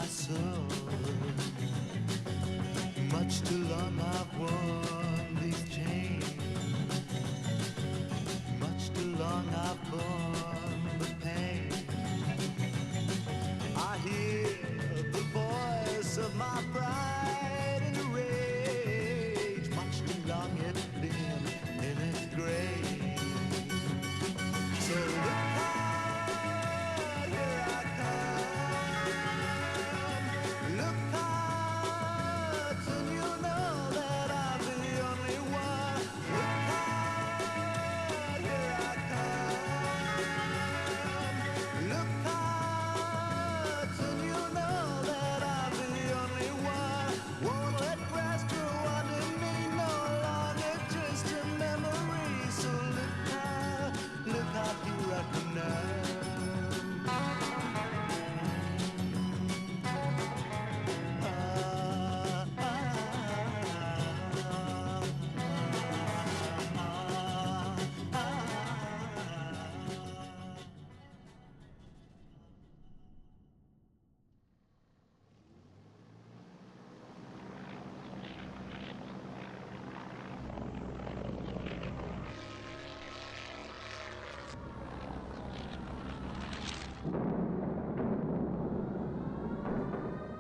my soul. Much too long I've worn these chains. Much too long I've borne the pain. I hear the voice of my pride and rage. Much too long it's been in its grave. So look hard, here I come. Look hard, soon you'll know that I'm the only one. Look hard, here I come. Look hard, soon you'll know that I'm the only one. Won't let grass grow under me no longer, just a memory. So look hard, here I come now.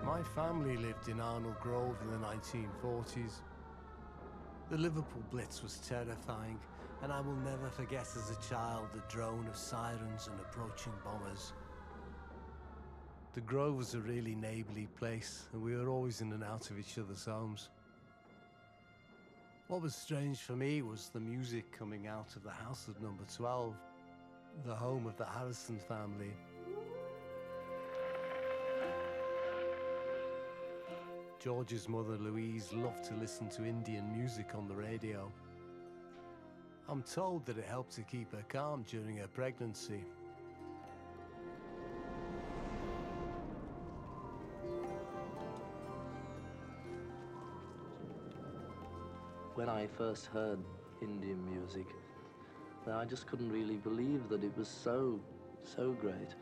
My family lived in Arnold Grove in the 1940s. The Liverpool Blitz was terrifying, and I will never forget as a child the drone of sirens and approaching bombers. The Grove was a really neighbourly place, and we were always in and out of each other's homes. What was strange for me was the music coming out of the house at number 12, the home of the Harrison family. George's mother, Louise, loved to listen to Indian music on the radio. I'm told that it helped to keep her calm during her pregnancy. When I first heard Indian music, I just couldn't really believe that it was so great.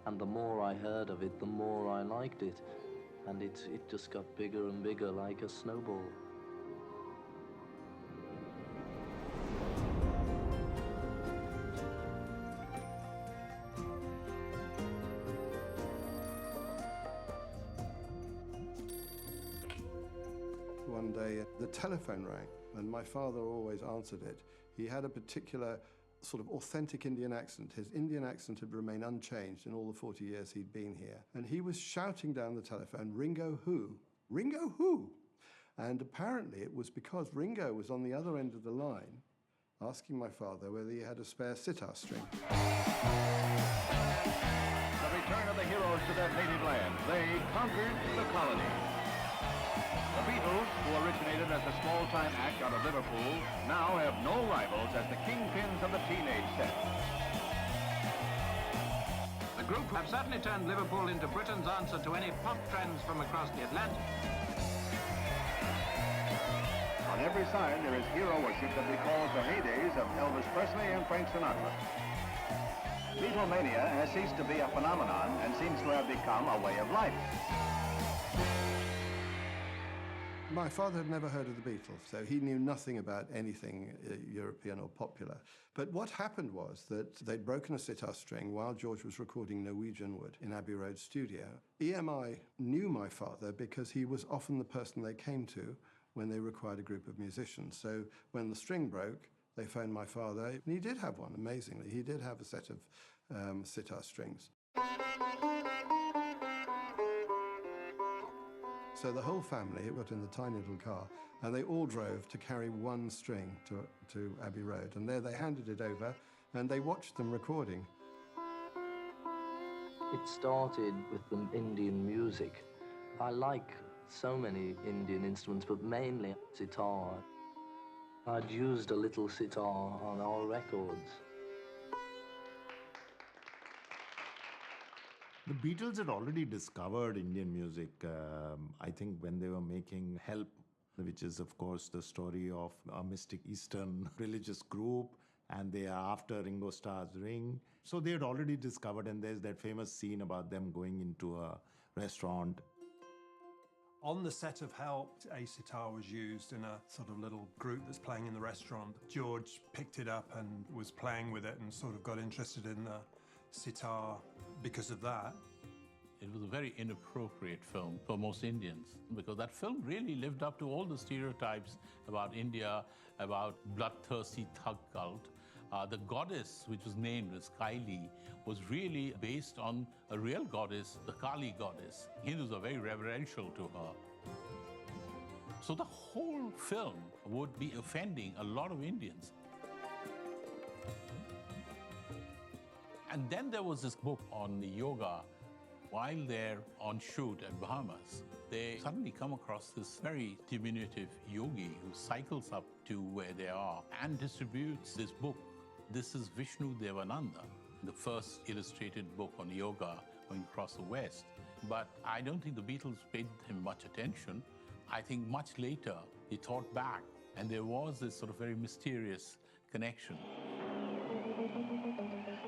And the more I heard of it, the more I liked it. And it just got bigger and bigger like a snowball. One day, the telephone rang, and my father always answered it. He had a particular sort of authentic Indian accent. His Indian accent had remained unchanged in all the 40 years he'd been here. And he was shouting down the telephone, "Ringo who? Ringo who?" And apparently it was because Ringo was on the other end of the line asking my father whether he had a spare sitar string. The return of the heroes to their native land. They conquered the colony. The Beatles, who originated as a small-time act out of Liverpool, now have no rivals as the kingpins of the teenage set. The group have certainly turned Liverpool into Britain's answer to any pop trends from across the Atlantic. On every side, there is hero worship that recalls the heydays of Elvis Presley and Frank Sinatra. Beatlemania has ceased to be a phenomenon and seems to have become a way of life. My father had never heard of the Beatles, so he knew nothing about anything European or popular. But what happened was that they'd broken a sitar string while George was recording Norwegian Wood in Abbey Road studio. EMI knew my father because he was often the person they came to when they required a group of musicians. So when the string broke, they phoned my father, and he did have one, amazingly. He did have a set of sitar strings. So the whole family got in the tiny little car, and they all drove to carry one string to Abbey Road. And there they handed it over, and they watched them recording. It started with the Indian music. I like so many Indian instruments, but mainly sitar. I'd used a little sitar on our records. The Beatles had already discovered Indian music, I think, when they were making Help, which is, of course, the story of a mystic Eastern religious group, and they are after Ringo Starr's Ring. So they had already discovered, and there's that famous scene about them going into a restaurant. On the set of Help, a sitar was used in a sort of little group that's playing in the restaurant. George picked it up and was playing with it and sort of got interested in the sitar because of that. It was a very inappropriate film for most Indians because that film really lived up to all the stereotypes about India, about bloodthirsty thug cult. The goddess, which was named as Kaili, was really based on a real goddess, the Kali goddess. Hindus are very reverential to her. So the whole film would be offending a lot of Indians. And then there was this book on yoga. While they're on shoot at Bahamas, they suddenly come across this very diminutive yogi who cycles up to where they are and distributes this book. This is Vishnu Devananda, the first illustrated book on yoga going across the West. But I don't think the Beatles paid him much attention. I think much later he thought back, and there was this sort of very mysterious connection.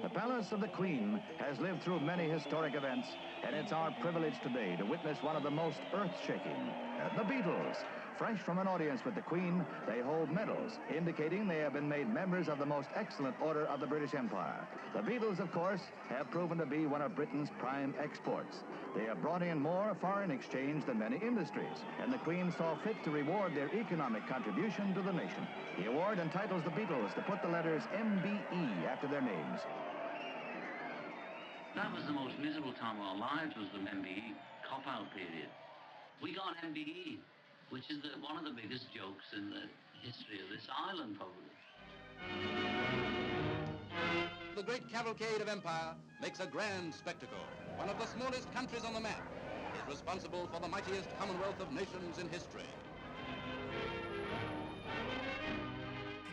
The Palace of the Queen has lived through many historic events, and it's our privilege today to witness one of the most earth-shaking. The Beatles. Fresh from an audience with the Queen, they hold medals, indicating they have been made members of the most excellent order of the British Empire. The Beatles, of course, have proven to be one of Britain's prime exports. They have brought in more foreign exchange than many industries, and the Queen saw fit to reward their economic contribution to the nation. The award entitles the Beatles to put the letters MBE after their names. That was the most miserable time of our lives, was the MBE cop-out period. We got MBE, which is one of the biggest jokes in the history of this island, probably. The great cavalcade of empire makes a grand spectacle. One of the smallest countries on the map is responsible for the mightiest commonwealth of nations in history.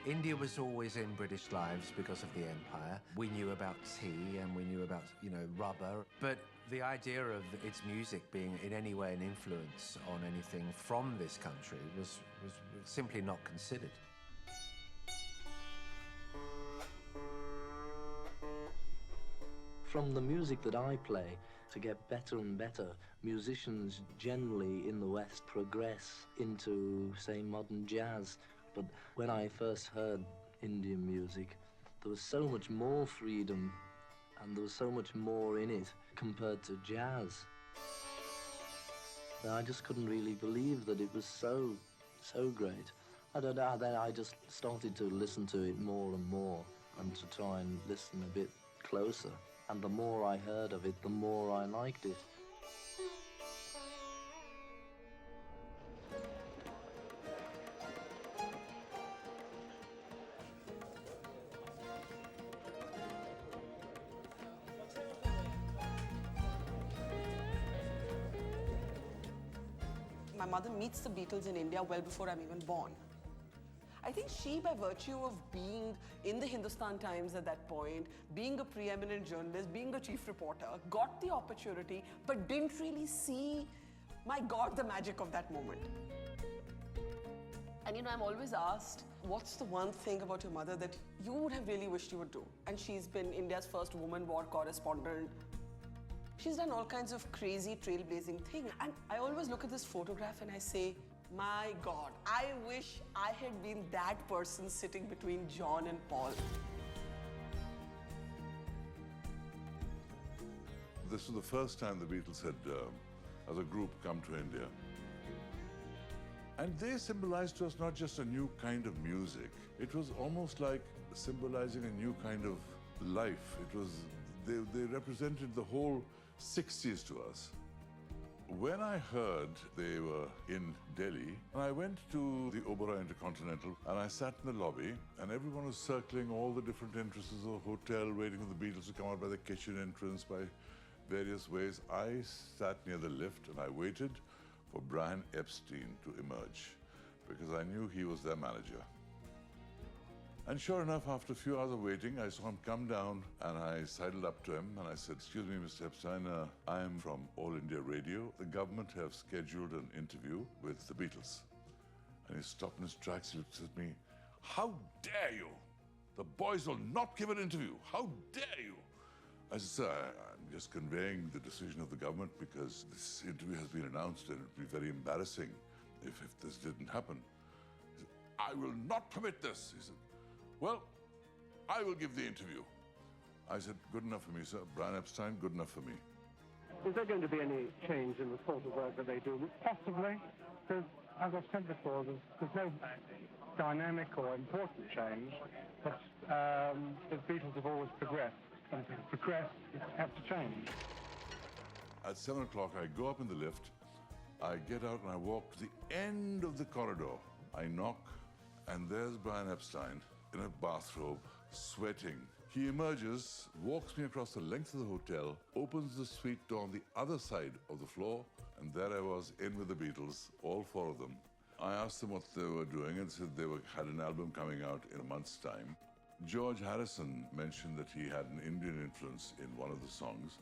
India was always in British lives because of the empire. We knew about tea and we knew about, rubber. But the idea of its music being in any way an influence on anything from this country was simply not considered. From the music that I play, to get better and better, musicians generally in the West progress into, say, modern jazz. But when I first heard Indian music, there was so much more freedom and there was so much more in it compared to jazz that I just couldn't really believe that it was so great. I don't know, then I just started to listen to it more and more and to try and listen a bit closer. And the more I heard of it, the more I liked it. My mother meets the Beatles in India well before I'm even born. I think she, by virtue of being in the Hindustan Times at that point, being a preeminent journalist, being a chief reporter, got the opportunity, but didn't really see, my God, the magic of that moment. And I'm always asked, what's the one thing about your mother that you would have really wished you would do? And she's been India's first woman war correspondent. She's done all kinds of crazy trailblazing things. And I always look at this photograph and I say, my God, I wish I had been that person sitting between John and Paul. This was the first time the Beatles had, as a group, come to India. And they symbolized to us not just a new kind of music. It was almost like symbolizing a new kind of life. It was, they represented the whole 60s to us. When I heard they were in Delhi, I went to the Oberoi Intercontinental and I sat in the lobby and everyone was circling all the different entrances of the hotel, waiting for the Beatles to come out by the kitchen entrance, by various ways. I sat near the lift and I waited for Brian Epstein to emerge because I knew he was their manager. And sure enough, after a few hours of waiting, I saw him come down and I sidled up to him and I said, "Excuse me, Mr. Epstein, I am from All India Radio. The government have scheduled an interview with the Beatles." And he stopped in his tracks, he looked at me, "How dare you? The boys will not give an interview. How dare you?" I said, "Sir, just conveying the decision of the government because this interview has been announced and it would be very embarrassing if this didn't happen. He said, I will not permit this. He said, well, I will give the interview. I said, good enough for me, sir. Brian Epstein, good enough for me. Is there going to be any change in the sort of work that they do? Possibly, because as I've said before, there's no dynamic or important change, but the Beatles have always progressed, and to progress, you have to change. At 7 o'clock, I go up in the lift, I get out and I walk to the end of the corridor. I knock, and there's Brian Epstein in a bathrobe, sweating. He emerges, walks me across the length of the hotel, opens the suite door on the other side of the floor, and there I was in with the Beatles, all four of them. I asked them what they were doing and said they had an album coming out in a month's time. George Harrison mentioned that he had an Indian influence in one of the songs,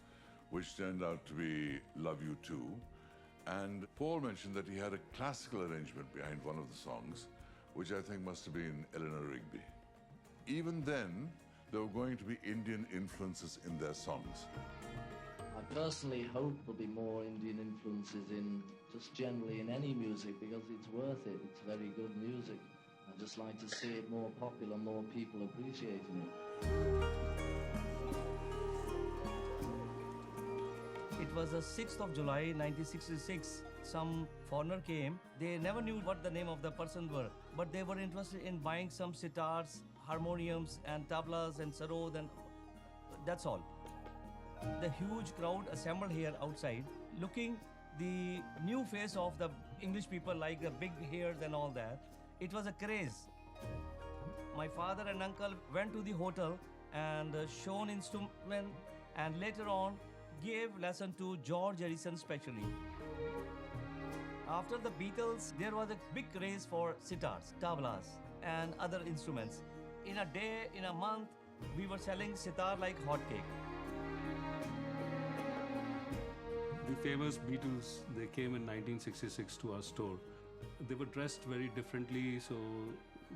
which turned out to be Love You Too. And Paul mentioned that he had a classical arrangement behind one of the songs, which I think must have been Eleanor Rigby. Even then, there were going to be Indian influences in their songs. I personally hope there'll be more Indian influences in, just generally in any music, because it's worth it. It's very good music. I'd just like to see it more popular, more people appreciating it. It was the 6th of July, 1966. Some foreigner came. They never knew what the name of the person were, but they were interested in buying some sitars, harmoniums and tablas and sarod, and that's all. The huge crowd assembled here outside, looking the new face of the English people, like the big hairs and all that. It was a craze. My father and uncle went to the hotel and shown instrument, and later on gave lesson to George Harrison specially. After the Beatles, there was a big craze for sitars, tablas and other instruments. In a day, in a month, we were selling sitar like hotcake. The famous Beatles, they came in 1966 to our store. They were dressed very differently so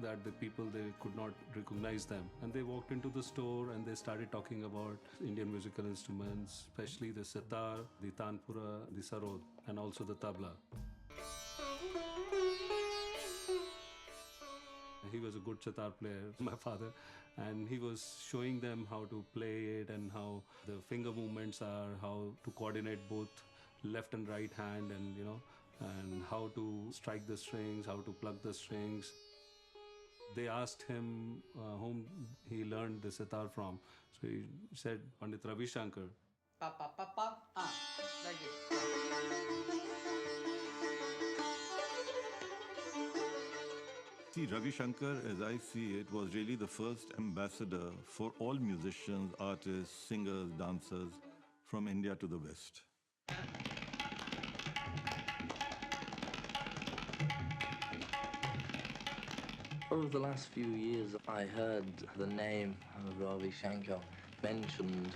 that the people, they could not recognize them. And they walked into the store and they started talking about Indian musical instruments, especially the sitar, the tanpura, the sarod, and also the tabla. He was a good sitar player, my father, and he was showing them how to play it and how the finger movements are, how to coordinate both left and right hand, and and how to strike the strings, how to pluck the strings. They asked him whom he learned the sitar from. So he said, Pandit Ravi Shankar. Pa, pa, pa, pa. Like it. See, Ravi Shankar, as I see it, was really the first ambassador for all musicians, artists, singers, dancers from India to the West. Over the last few years, I heard the name of Ravi Shankar mentioned.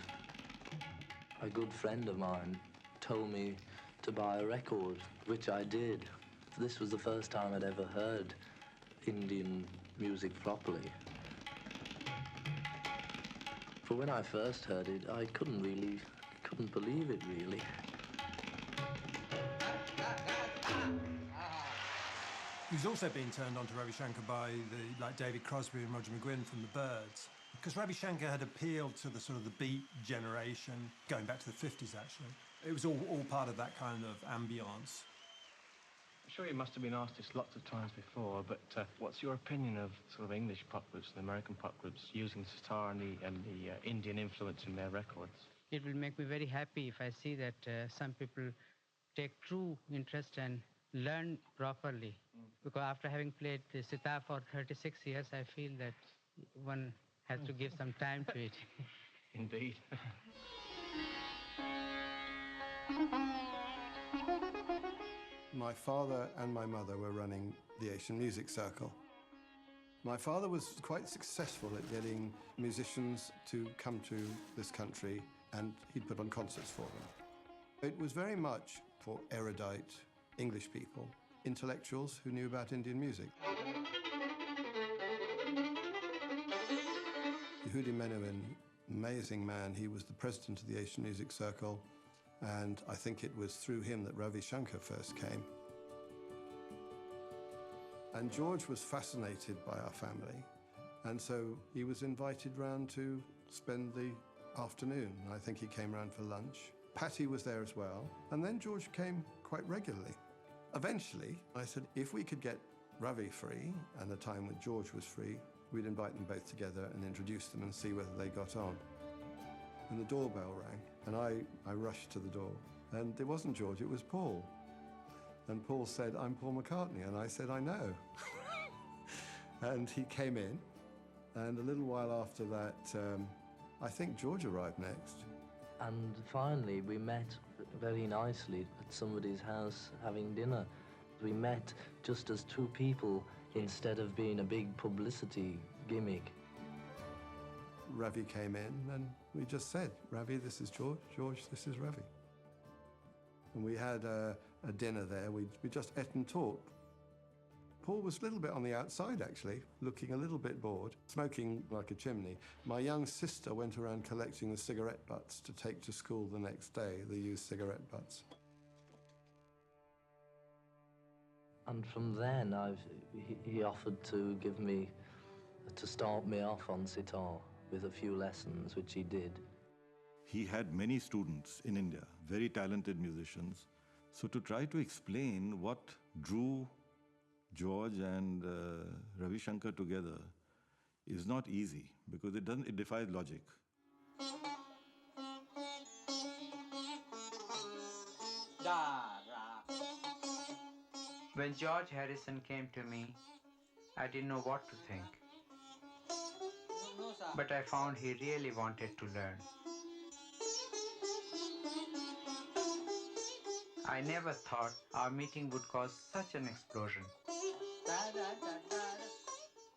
A good friend of mine told me to buy a record, which I did. This was the first time I'd ever heard Indian music properly. For when I first heard it, I couldn't believe it really. He's also been turned on to Ravi Shankar by like David Crosby and Roger McGuinn from the Byrds, because Ravi Shankar had appealed to the sort of the beat generation, going back to the 50s actually. It was all part of that kind of ambience. I'm sure you must have been asked this lots of times before, but what's your opinion of sort of English pop groups and American pop groups using the sitar and the Indian influence in their records? It will make me very happy if I see that some people take true interest and learn properly. Because after having played the sitar for 36 years, I feel that one has to give some time to it. Indeed. My father and my mother were running the Asian Music Circle. My father was quite successful at getting musicians to come to this country, and he'd put on concerts for them. It was very much for erudite English people, intellectuals who knew about Indian music. Yehudi Menuhin Amazing man. He was the president of the Asian Music Circle, and I think it was through him that Ravi Shankar first came. And George was fascinated by our family, and so he was invited round to spend the afternoon. I think he came round for lunch. Patty was there as well, and then George came quite regularly. Eventually, I said, if we could get Ravi free, and the time when George was free, we'd invite them both together and introduce them and see whether they got on. And the doorbell rang, and I rushed to the door. And it wasn't George, it was Paul. And Paul said, "I'm Paul McCartney." And I said, "I know." And he came in, and a little while after that, I think George arrived next. And finally, we met very nicely at somebody's house having dinner. We met just as two people instead of being a big publicity gimmick. Ravi came in, and we just said, "Ravi, this is George. George, this is Ravi." And we had a dinner there. We just ate and talked. Paul was a little bit on the outside, actually, looking a little bit bored, smoking like a chimney. My young sister went around collecting the cigarette butts to take to school the next day, the used cigarette butts. And from then, he offered to start me off on sitar with a few lessons, which he did. He had many students in India, very talented musicians. So to try to explain what drew George and Ravi Shankar together is not easy, because it defies logic. When George Harrison came to me, I didn't know what to think. But I found he really wanted to learn. I never thought our meeting would cause such an explosion.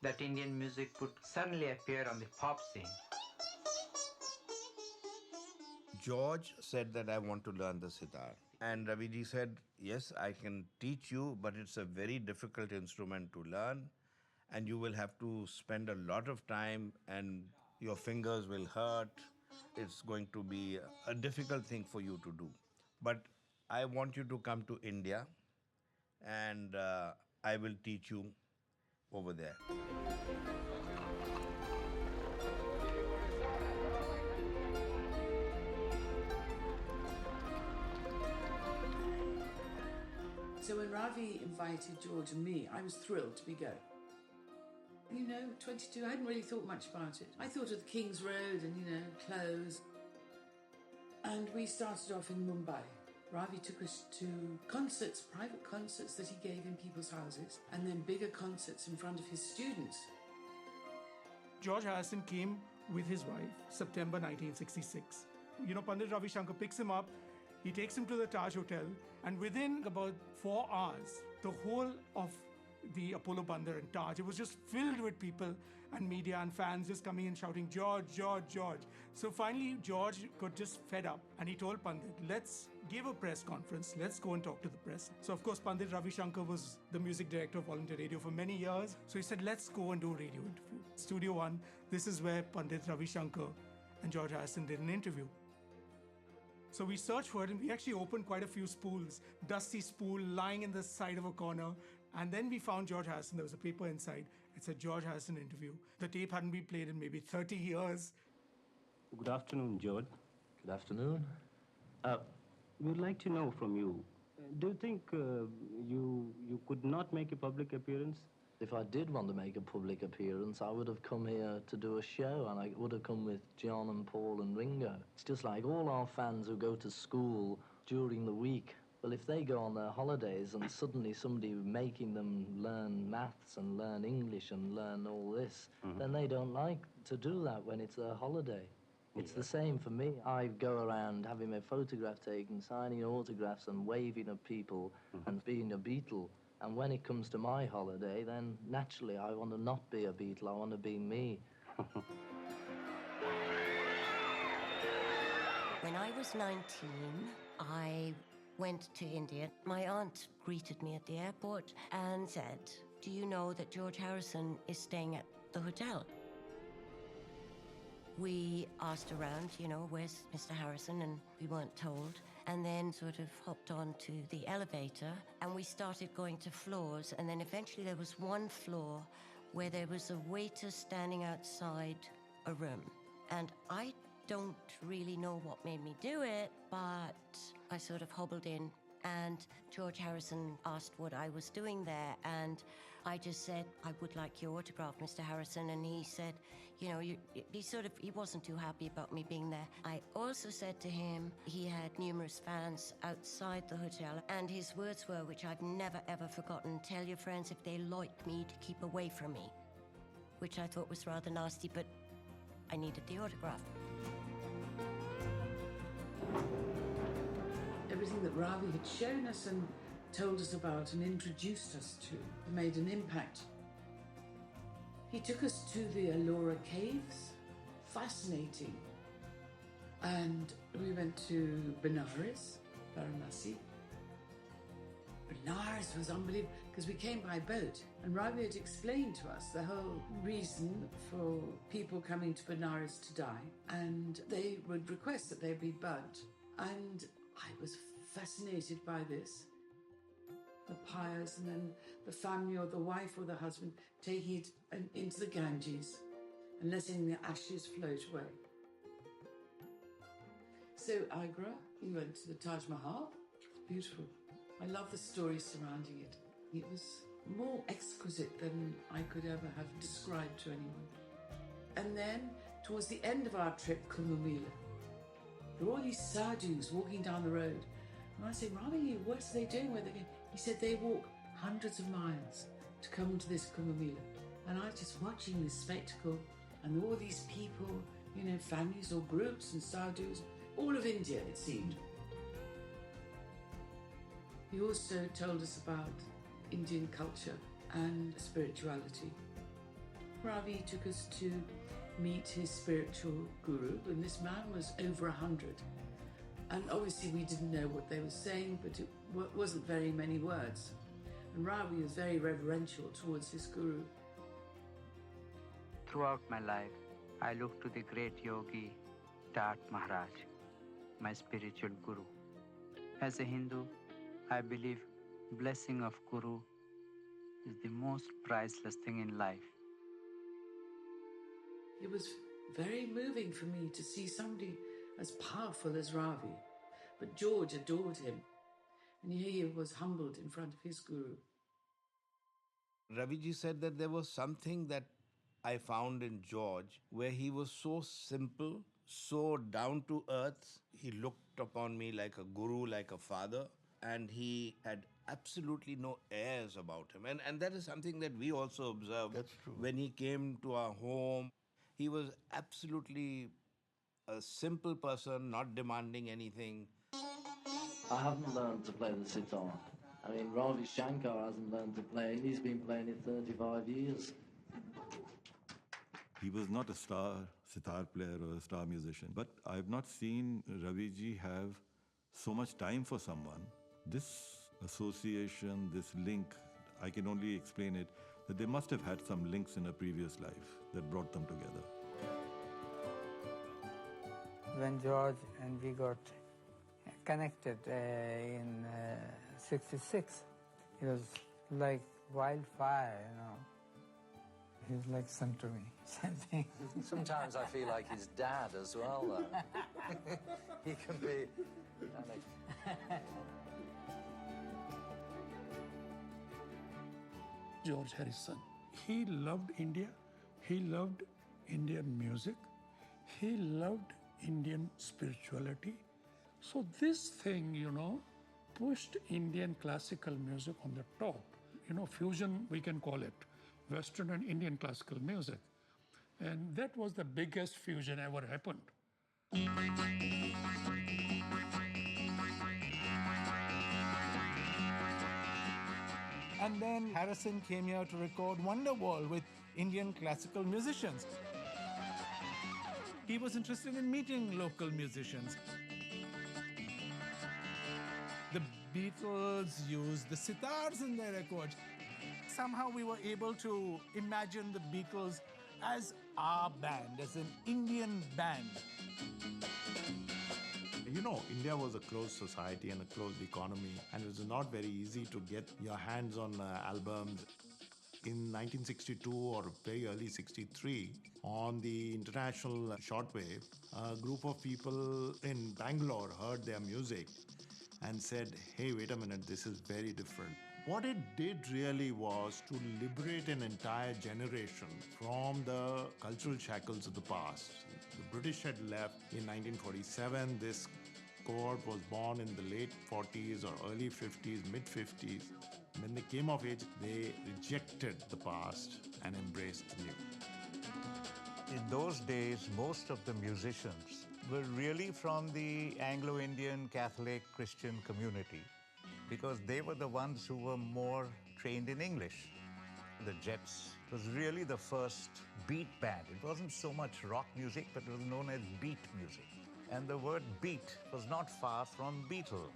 That Indian music would suddenly appear on the pop scene. George said that I want to learn the sitar. And Raviji said, yes, I can teach you, but it's a very difficult instrument to learn. And you will have to spend a lot of time and your fingers will hurt. It's going to be a difficult thing for you to do. But I want you to come to India and I will teach you over there. So when Ravi invited George and me, I was thrilled to be going. You know, 22, I hadn't really thought much about it. I thought of the King's Road and, clothes. And we started off in Mumbai. Ravi took us to concerts, private concerts that he gave in people's houses, and then bigger concerts in front of his students. George Harrison came with his wife, September 1966. Pandit Ravi Shankar picks him up, he takes him to the Taj Hotel, and within about 4 hours, the whole of the Apollo Bandar and Taj, it was just filled with people and media and fans just coming in shouting, "George, George, George." So finally, George got just fed up and he told Pandit, let's give a press conference, let's go and talk to the press. So of course, Pandit Ravi Shankar was the music director of All India Radio for many years. So he said, let's go and do a radio interview. Studio One, this is where Pandit Ravi Shankar and George Harrison did an interview. So we searched for it and we actually opened quite a few spools, dusty spool lying in the side of a corner. And then we found George Harrison. There was a paper inside. It said George Harrison interview. The tape hadn't been played in maybe 30 years. Good afternoon, George. Good afternoon. We would like to know from you, do you think you could not make a public appearance? If I did want to make a public appearance, I would have come here to do a show, and I would have come with John and Paul and Ringo. It's just like all our fans who go to school during the week. Well, if they go on their holidays and suddenly somebody making them learn maths and learn English and learn all this, then they don't like to do that when it's their holiday. It's the same for me. I go around having my photograph taken, signing autographs and waving at people and being a Beatle. And when it comes to my holiday, then naturally I want to not be a Beatle, I want to be me. When I was 19, I went to India. My aunt greeted me at the airport and said, "Do you know that George Harrison is staying at the hotel?" We asked around, you know, where's Mr. Harrison, and we weren't told. And then sort of hopped on to the elevator, and we started going to floors, and then eventually there was one floor where there was a waiter standing outside a room. And I don't really know what made me do it, but I sort of hobbled in, and George Harrison asked what I was doing there, and I just said, I would like your autograph, Mr. Harrison, and he said, you know, he wasn't too happy about me being there. I also said to him he had numerous fans outside the hotel, and his words were, which I've never ever forgotten, tell your friends if they like me to keep away from me, which I thought was rather nasty, but I needed the autograph. Everything that Ravi had shown us and told us about and introduced us to made an impact. He took us to the Ellora caves, fascinating. And we went to Benares, Varanasi. Benares was unbelievable because we came by boat, and Ravi had explained to us the whole reason for people coming to Benares to die, and they would request that they be burnt. And I was fascinated by this. The pyres, and then the family or the wife or the husband taking it into the Ganges and letting the ashes float away. So Agra, we went to the Taj Mahal. It's beautiful. I love the story surrounding it. It was more exquisite than I could ever have described to anyone. And then, towards the end of our trip, Kumbh Mela, there were all these sadhus walking down the road. And I said, Ravi, what are they doing? Where they going? He said they walk hundreds of miles to come to this Kumbh Mela. And I was just watching this spectacle, and all these people, you know, families or groups and sadhus, all of India, it seemed. He also told us about Indian culture and spirituality. Ravi took us to meet his spiritual guru, and this man was over 100. And obviously we didn't know what they were saying, but it wasn't very many words. And Ravi was very reverential towards his guru. Throughout my life, I look to the great yogi, Tat Maharaj, my spiritual guru. As a Hindu, I believe blessing of guru is the most priceless thing in life. It was very moving for me to see somebody as powerful as Ravi. But George adored him, and he was humbled in front of his guru. Raviji said that there was something that I found in George where he was so simple, so down to earth. He looked upon me like a guru, like a father, and he had absolutely no airs about him. And that is something that we also observed. That's true. When he came to our home. He was absolutely a simple person, not demanding anything. I haven't learned to play the sitar. I mean, Ravi Shankar hasn't learned to play it. He's been playing it 35 years. He was not a star sitar player or a star musician, but I've not seen Raviji have so much time for someone. This association, this link, I can only explain it, that they must have had some links in a previous life that brought them together. When George and we got connected in '66, it was like wildfire, you know. He was like son to me, something. Sometimes I feel like his dad as well, though. He can be... George Harrison. He loved India. He loved Indian music. He loved Indian spirituality. So this thing, you know, pushed Indian classical music on the top. You know, fusion, we can call it. Western and Indian classical music. And that was the biggest fusion ever happened. And then Harrison came here to record Wonderwall with Indian classical musicians. He was interested in meeting local musicians. The Beatles used the sitars in their records. Somehow we were able to imagine the Beatles as our band, as an Indian band. You know, India was a closed society and a closed economy, and it was not very easy to get your hands on albums. In 1962 or very early 63, on the international shortwave, a group of people in Bangalore heard their music and said, hey, wait a minute, this is very different. What it did really was to liberate an entire generation from the cultural shackles of the past. The British had left in 1947. This cohort was born in the late 40s or early 50s, mid 50s. When they came of age, they rejected the past and embraced the new. In those days, most of the musicians were really from the Anglo-Indian Catholic Christian community because they were the ones who were more trained in English. The Jets was really the first beat band. It wasn't so much rock music, but it was known as beat music. And the word beat was not far from Beatle.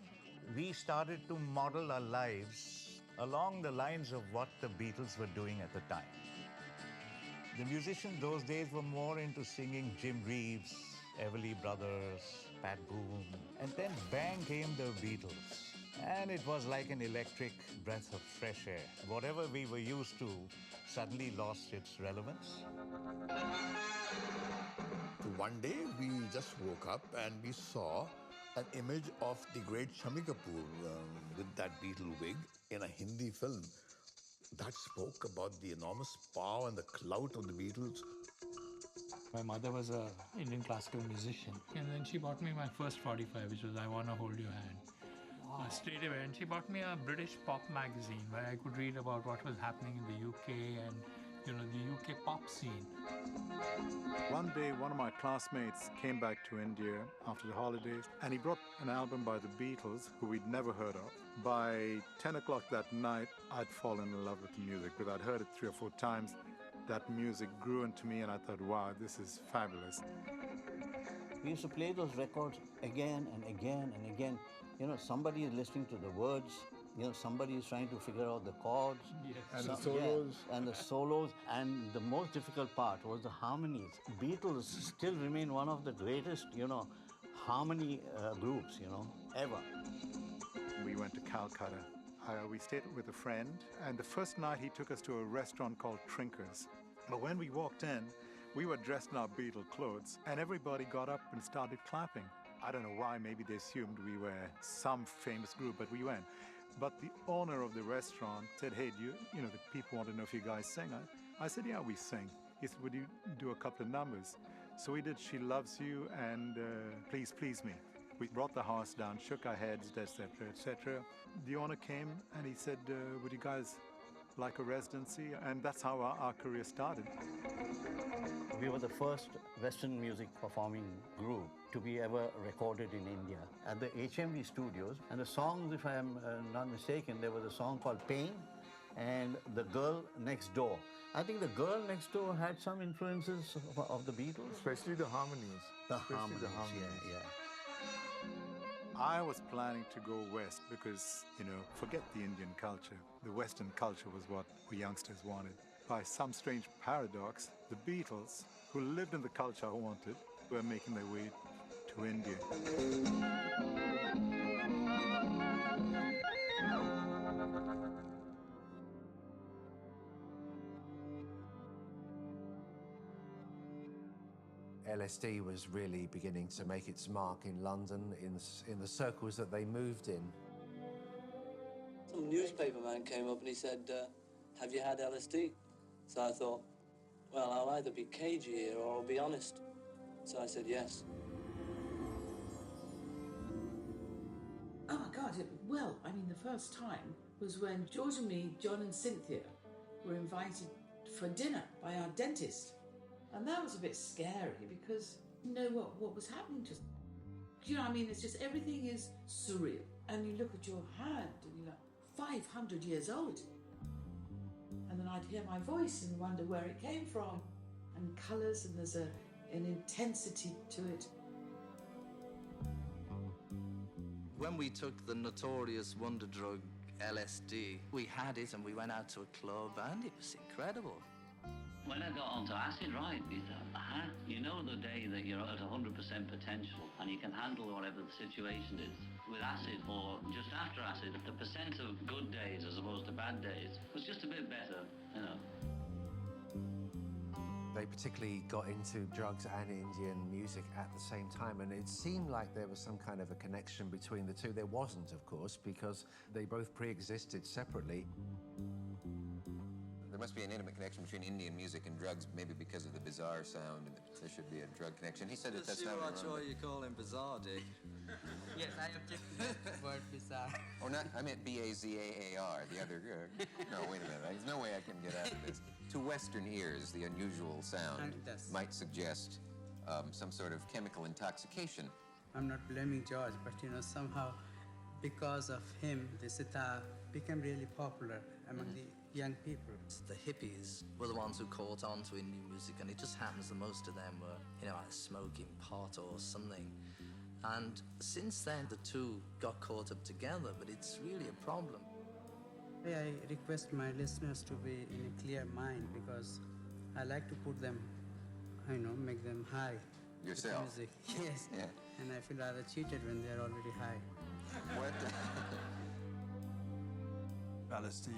We started to model our lives along the lines of what the Beatles were doing at the time. The musicians those days were more into singing Jim Reeves, Everly Brothers, Pat Boone, and then bang came the Beatles. And it was like an electric breath of fresh air. Whatever we were used to suddenly lost its relevance. One day we just woke up and we saw an image of the great Shami Kapoor with that Beatle wig in a Hindi film that spoke about the enormous power and the clout of the Beatles. My mother was an Indian classical musician, and then she bought me my first 45, which was I Wanna Hold Your Hand. Straight away, and she bought me a British pop magazine where I could read about what was happening in the UK and, you know, the UK pop scene. One day, one of my classmates came back to India after the holidays, and he brought an album by the Beatles, who we'd never heard of. By 10 o'clock that night, I'd fallen in love with the music, because I'd heard it 3 or 4 times. That music grew into me, and I thought, wow, this is fabulous. We used to play those records again and again and again. You know, somebody is listening to the words. You know, somebody is trying to figure out the chords. Yes. And the solos. Yeah, and the solos. And the most difficult part was the harmonies. Beatles still remain one of the greatest, you know, harmony groups, you know, ever. We went to Calcutta. We stayed with a friend, and the first night he took us to a restaurant called Trinkers. But when we walked in, we were dressed in our Beatle clothes, and everybody got up and started clapping. I don't know why, maybe they assumed we were some famous group, but we went. But the owner of the restaurant said, hey, you know, the people want to know if you guys sing. I said, yeah, we sing. He said, would you do a couple of numbers? So we did She Loves You and Please Please Me. We brought the house down, shook our heads, etc., etc. The owner came and he said, would you guys like a residency? And that's how our career started. We were the first Western music performing group to be ever recorded in India at the HMV studios. And the songs, if I am not mistaken, there was a song called Pain and The Girl Next Door. I think The Girl Next Door had some influences of the Beatles. Especially the harmonies. The harmonies, yeah. I was planning to go west because, you know, forget the Indian culture. The Western culture was what we youngsters wanted. By some strange paradox, the Beatles, who lived in the culture I wanted, were making their way to India. LSD was really beginning to make its mark in London, in the circles that they moved in. Some newspaper man came up and he said, have you had LSD? So I thought, well, I'll either be cagey here or I'll be honest. So I said yes. Oh my God, well, I mean, the first time was when George and me, John and Cynthia, were invited for dinner by our dentist. And that was a bit scary because you know what was happening to us. You know, I mean, it's just everything is surreal. And you look at your hand and you're like, 500 years old. And then I'd hear my voice and wonder where it came from. And colours, and there's an intensity to it. When we took the notorious wonder drug LSD, we had it and we went out to a club and it was incredible. When I got onto acid, right, you thought, you know the day that you're at 100% potential and you can handle whatever the situation is. With acid, or just after acid, the percent of good days as opposed to bad days was just a bit better, you know. They particularly got into drugs and Indian music at the same time, and it seemed like there was some kind of a connection between the two. There wasn't, of course, because they both pre-existed separately. There must be an intimate connection between Indian music and drugs, maybe because of the bizarre sound, and there should be a drug connection. He said that that's not wrong. Sure, you call him bizarre, Dick. Yes, I object to that word bizarre. Oh, not, I meant B-A-Z-A-A-R, the other... no, wait a minute. There's no way I can get out of this. To Western ears, the unusual sound might suggest some sort of chemical intoxication. I'm not blaming George, but somehow because of him, the sitar became really popular among the young people. The hippies were the ones who caught on to Indian music, and it just happens that most of them were, like smoking pot or something. And since then, the two got caught up together, but it's really a problem. I request my listeners to be in a clear mind, because I like to put them, make them high. Yourself? With music. Yes. Yeah. And I feel rather cheated when they're already high. What? LSD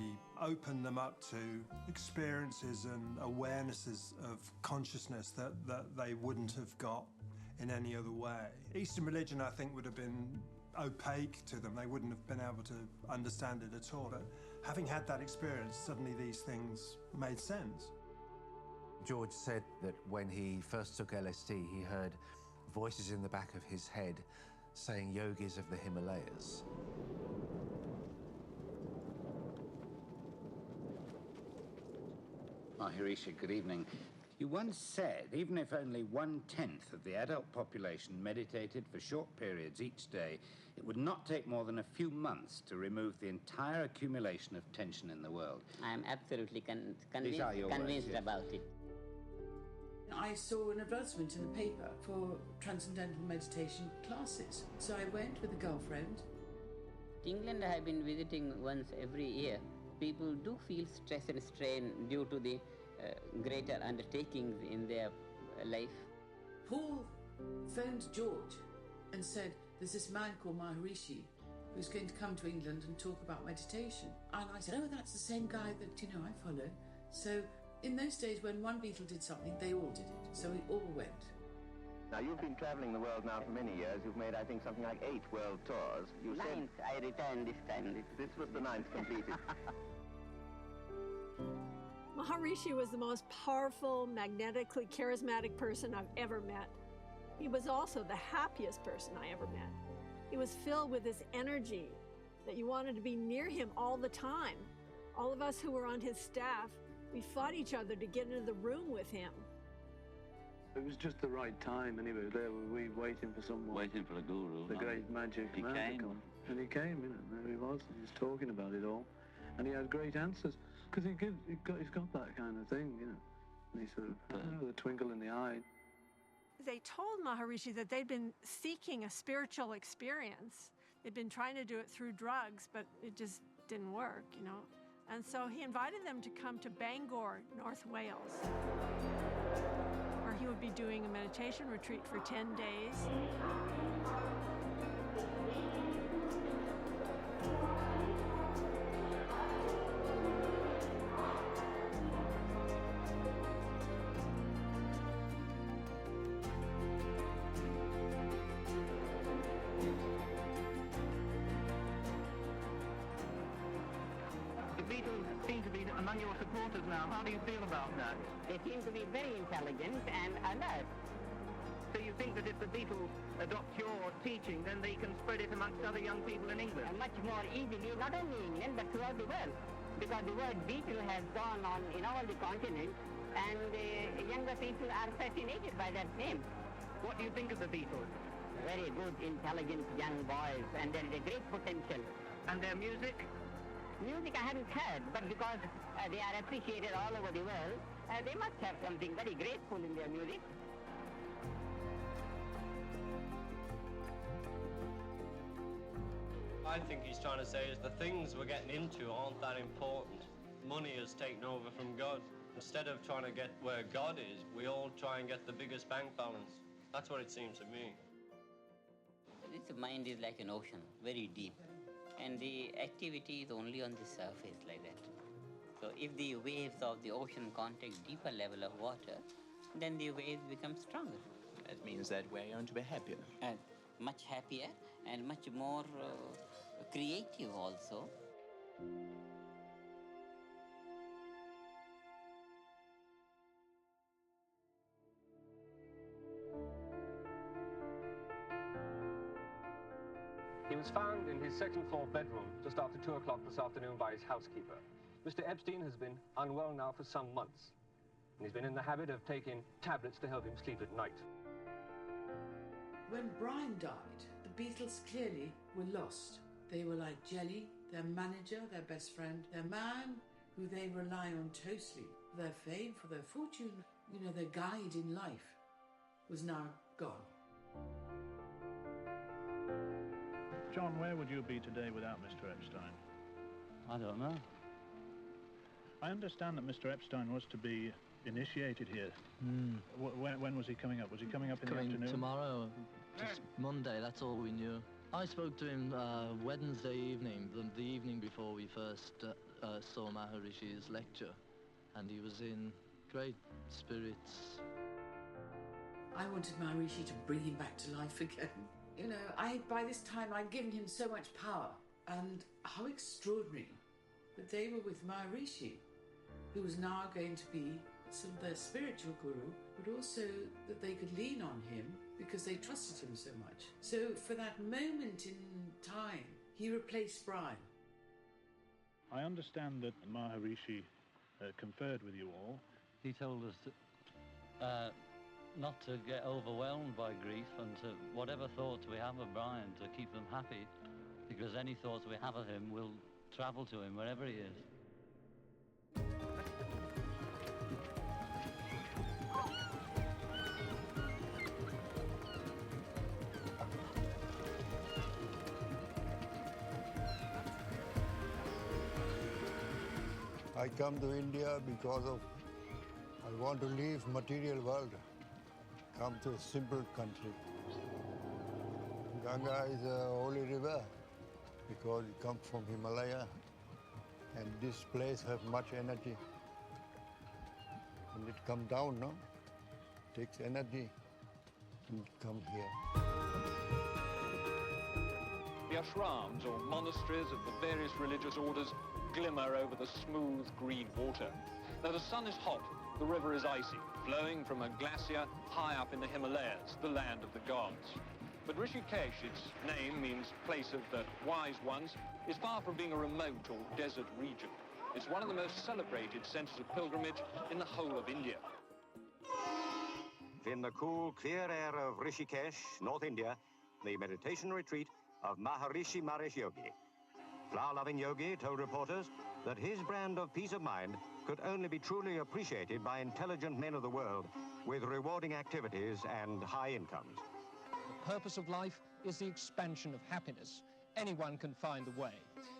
opened them up to experiences and awarenesses of consciousness that they wouldn't have got in any other way. Eastern religion, I think, would have been opaque to them. They wouldn't have been able to understand it at all. But having had that experience, suddenly these things made sense. George said that when he first took LSD, he heard voices in the back of his head saying yogis of the Himalayas. Maharishi, good evening. You once said even if only 1/10 of the adult population meditated for short periods each day, it would not take more than a few months to remove the entire accumulation of tension in the world. I am absolutely These are your convinced words, yes. about it. I saw an advertisement in the paper for transcendental meditation classes. So I went with a girlfriend. England I have been visiting once every year. People do feel stress and strain due to the greater undertakings in their life. Paul phoned George and said, there's this man called Maharishi who's going to come to England and talk about meditation. And I said, oh, that's the same guy that, I follow. So in those days when one Beatle did something, they all did it. So we all went. Now, you've been traveling the world now for many years. You've made, I think, something like 8 world tours. You Ninth, I returned this time. This was the 9th completed. Maharishi was the most powerful, magnetically charismatic person I've ever met. He was also the happiest person I ever met. He was filled with this energy that you wanted to be near him all the time. All of us who were on his staff, we fought each other to get into the room with him. It was just the right time, anyway. There were we waiting for someone. Waiting for the guru. The great magic man to come. And he came, there he was. He was talking about it all. And he had great answers. Because he's got that kind of thing, And he sort of, the twinkle in the eye. They told Maharishi that they'd been seeking a spiritual experience. They'd been trying to do it through drugs, but it just didn't work, And so he invited them to come to Bangor, North Wales, where he would be doing a meditation retreat for 10 days. Among your supporters now, how do you feel about that? They seem to be very intelligent and alert. So you think that if the Beatles adopt your teaching, then they can spread it amongst other young people in England? And much more easily, not only England, but throughout the world. Because the word Beatle has gone on in all the continents, and younger people are fascinated by that name. What do you think of the Beatles? Very good, intelligent young boys, and there is a great potential. And their music? Music I haven't heard, but because they are appreciated all over the world, they must have something very grateful in their music. I think he's trying to say is the things we're getting into aren't that important. Money has taken over from God. Instead of trying to get where God is, we all try and get the biggest bank balance. That's what it seems to me. This mind is like an ocean, very deep. And the activity is only on the surface like that. So if the waves of the ocean contact deeper level of water, then the waves become stronger. That means that we're going to be happier. And much happier and much more creative also. He was found in his second-floor bedroom just after 2 o'clock this afternoon by his housekeeper. Mr. Epstein has been unwell now for some months, and he's been in the habit of taking tablets to help him sleep at night. When Brian died, the Beatles clearly were lost. They were like jelly, their manager, their best friend, their man who they rely on totally for their fame, for their fortune, their guide in life, was now gone. John, where would you be today without Mr. Epstein? I don't know. I understand that Mr. Epstein was to be initiated here. When was he coming up? Was he coming up in the afternoon? Tomorrow, just Monday, that's all we knew. I spoke to him Wednesday evening, the evening before we first saw Maharishi's lecture, and he was in great spirits. I wanted Maharishi to bring him back to life again. By this time, I'd given him so much power, and how extraordinary that they were with Maharishi, who was now going to be sort of their spiritual guru, but also that they could lean on him because they trusted him so much. So for that moment in time, he replaced Brian. I understand that Maharishi conferred with you all. He told us that, not to get overwhelmed by grief, and to whatever thoughts we have of Brian, to keep them happy, because any thoughts we have of him will travel to him wherever he is. I come to India because of I want to leave material world, come to a simple country. Ganga is a holy river because it comes from Himalaya, and this place has much energy. When it comes down, no? It takes energy and it comes here. The ashrams, or monasteries of the various religious orders, glimmer over the smooth green water. Though the sun is hot, the river is icy, flowing from a glacier high up in the Himalayas, the land of the gods. But Rishikesh, its name means place of the wise ones, is far from being a remote or desert region. It's one of the most celebrated centers of pilgrimage in the whole of India. In the cool, clear air of Rishikesh, North India, the meditation retreat of Maharishi Mahesh Yogi. Flower-loving yogi told reporters that his brand of peace of mind could only be truly appreciated by intelligent men of the world with rewarding activities and high incomes. The purpose of life is the expansion of happiness. Anyone can find the way.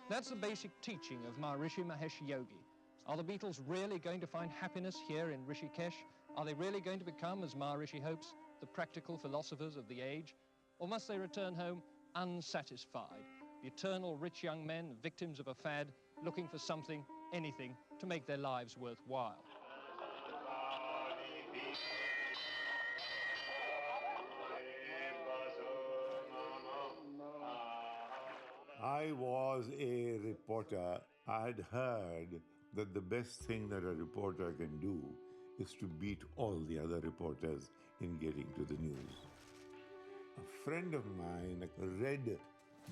That's the basic teaching of Maharishi Mahesh Yogi. Are the Beatles really going to find happiness here in Rishikesh? Are they really going to become, as Maharishi hopes, the practical philosophers of the age? Or must they return home unsatisfied, the eternal rich young men, victims of a fad, looking for something, anything, to make their lives worthwhile? I was a reporter. I'd heard that the best thing that a reporter can do is to beat all the other reporters in getting to the news. A friend of mine read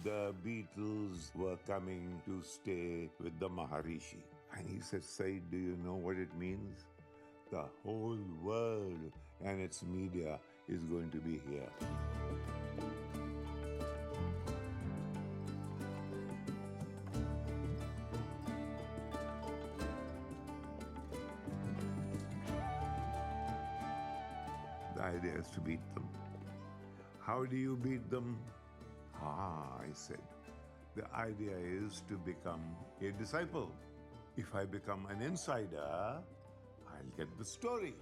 the Beatles were coming to stay with the Maharishi. And he said, Said, do you know what it means? The whole world and its media is going to be here. The idea is to beat them. How do you beat them? I said, the idea is to become a disciple. If I become an insider, I get the story.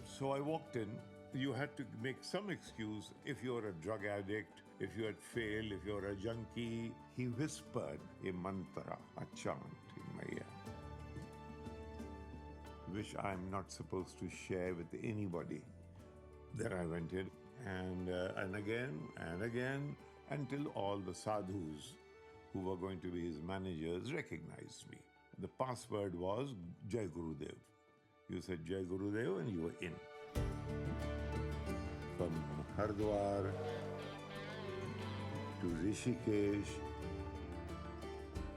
So I walked in. You had to make some excuse if you're a drug addict, if you had failed, if you're a junkie. He whispered a mantra, a chant in my ear, which I'm not supposed to share with anybody. Then I went in and again, until all the sadhus who were going to be his managers recognized me. The password was Jai Gurudev. You said Jai Gurudev and you were in. From Hardwar to Rishikesh,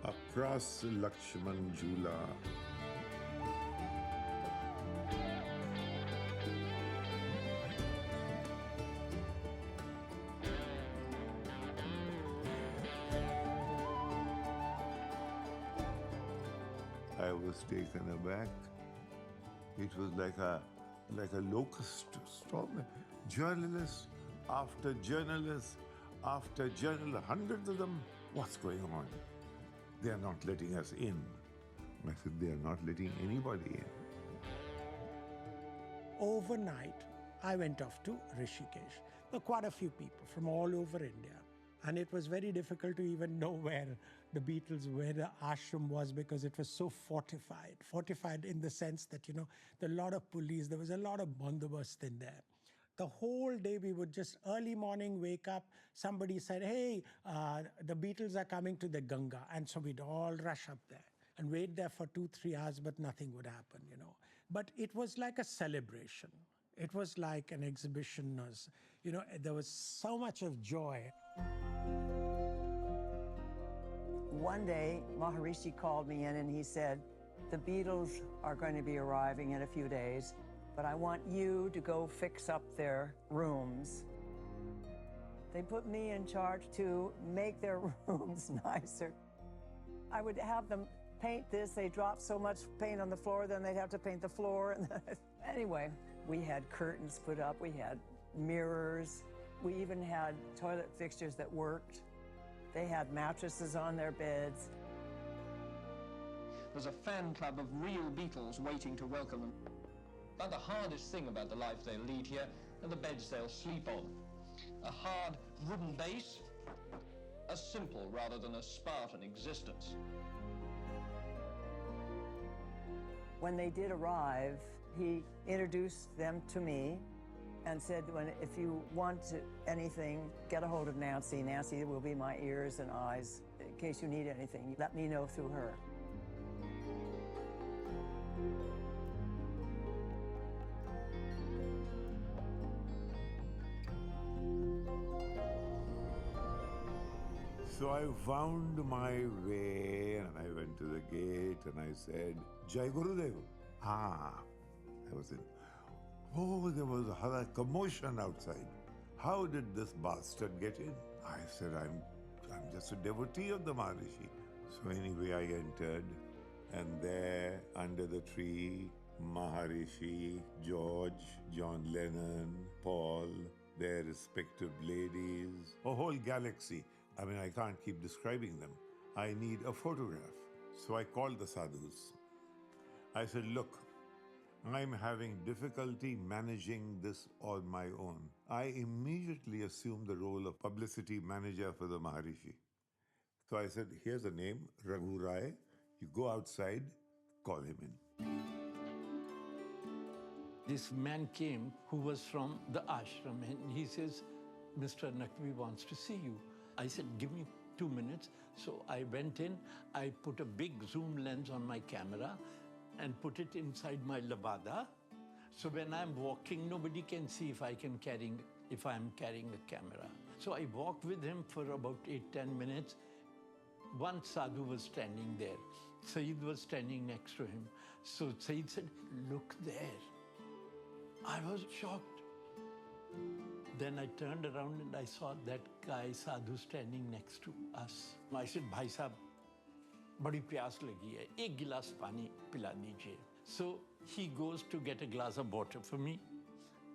across Lakshman Jhula, I was taken aback. It was like a locust storm. Journalists after journalists after journalists, hundreds of them. What's going on? They are not letting us in. I said, they are not letting anybody in. Overnight, I went off to Rishikesh. There were quite a few people from all over India. And it was very difficult to even know where the ashram was, because it was so fortified. Fortified in the sense that, there were a lot of police, there was a lot of bandobast in there. The whole day we would just early morning wake up, somebody said, hey, the Beatles are coming to the Ganga. And so we'd all rush up there and wait there for 2-3 hours, but nothing would happen, But it was like a celebration. It was like an exhibition. There was so much of joy. One day, Maharishi called me in and he said, the Beatles are going to be arriving in a few days, but I want you to go fix up their rooms. They put me in charge to make their rooms nicer. I would have them paint this. They dropped so much paint on the floor, then they'd have to paint the floor. Anyway, we had curtains put up. We had mirrors. We even had toilet fixtures that worked. They had mattresses on their beds. There's a fan club of real Beatles waiting to welcome them. But the hardest thing about the life they'll lead here are the beds they'll sleep on. A hard wooden base, a simple rather than a Spartan existence. When they did arrive, he introduced them to me and said, if you want anything, get a hold of Nancy. Nancy will be my ears and eyes. In case you need anything, let me know through her. So I wound my way and I went to the gate and I said, Jai Gurudev. I was in. Oh, there was a commotion outside. How did this bastard get in? I said, I'm just a devotee of the Maharishi. So anyway, I entered, and there, under the tree, Maharishi, George, John Lennon, Paul, their respective ladies, a whole galaxy. I mean, I can't keep describing them. I need a photograph. So I called the sadhus. I said, look, I'm having difficulty managing this on my own. I immediately assumed the role of publicity manager for the Maharishi. So I said, here's a name, Raghu Rai. You go outside, call him in. This man came who was from the ashram, and he says, Mr. Naqvi wants to see you. I said, give me 2 minutes. So I went in, I put a big zoom lens on my camera and put it inside my labada. So when I'm walking, nobody can see if I'm carrying a camera. So I walked with him for about 8-10 minutes. One sadhu was standing there. Saeed was standing next to him. So Saeed said, look there. I was shocked. Then I turned around and I saw that guy, sadhu, standing next to us. I said, Bhai Sahab, badi pyas lagi hai. Ek gilas pani pila dijiye. So he goes to get a glass of water for me.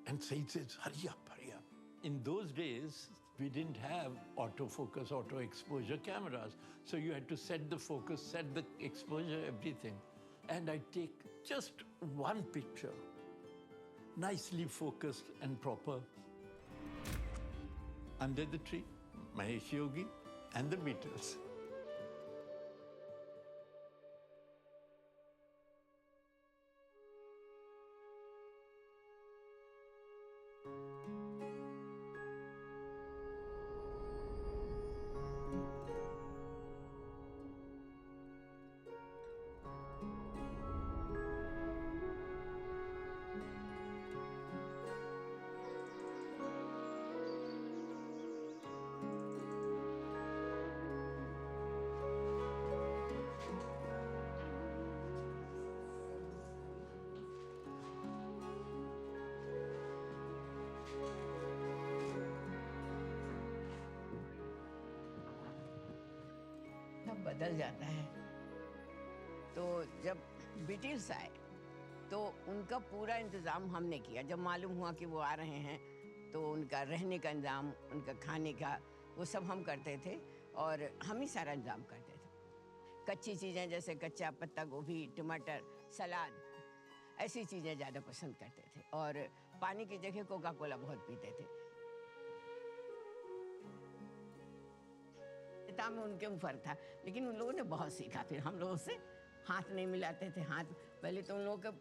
And Saeed says, hurry up, hurry up. In those days, we didn't have autofocus, auto exposure cameras. So you had to set the focus, set the exposure, everything. and I take just one picture, nicely focused and proper. Under the tree, Mahesh Yogi and the Beatles. सब बदल जाता है। तो जब Beatles आए तो उनका पूरा इंतज़ाम हमने किया। जब मालूम हुआ कि वो आ रहे हैं तो उनका रहने का इंतज़ाम, उनका खाने का, वो सब हम करते थे और हम ही सारा इंतज़ाम करते थे। कच्ची चीज़ें जैसे कच्चा पत्ता गोभी, टमाटर, सलाद, ऐसी चीज़ें ज़्यादा पसंद करते थे और पानी की जगह कोका कोला बहुत पीते थे। में उनके में फ़र्क था, लेकिन उन लोगों ने बहुत सीखा। फिर हम लोगों से हाथ नहीं मिलाते थे। हाथ पहले तो उन लोगों का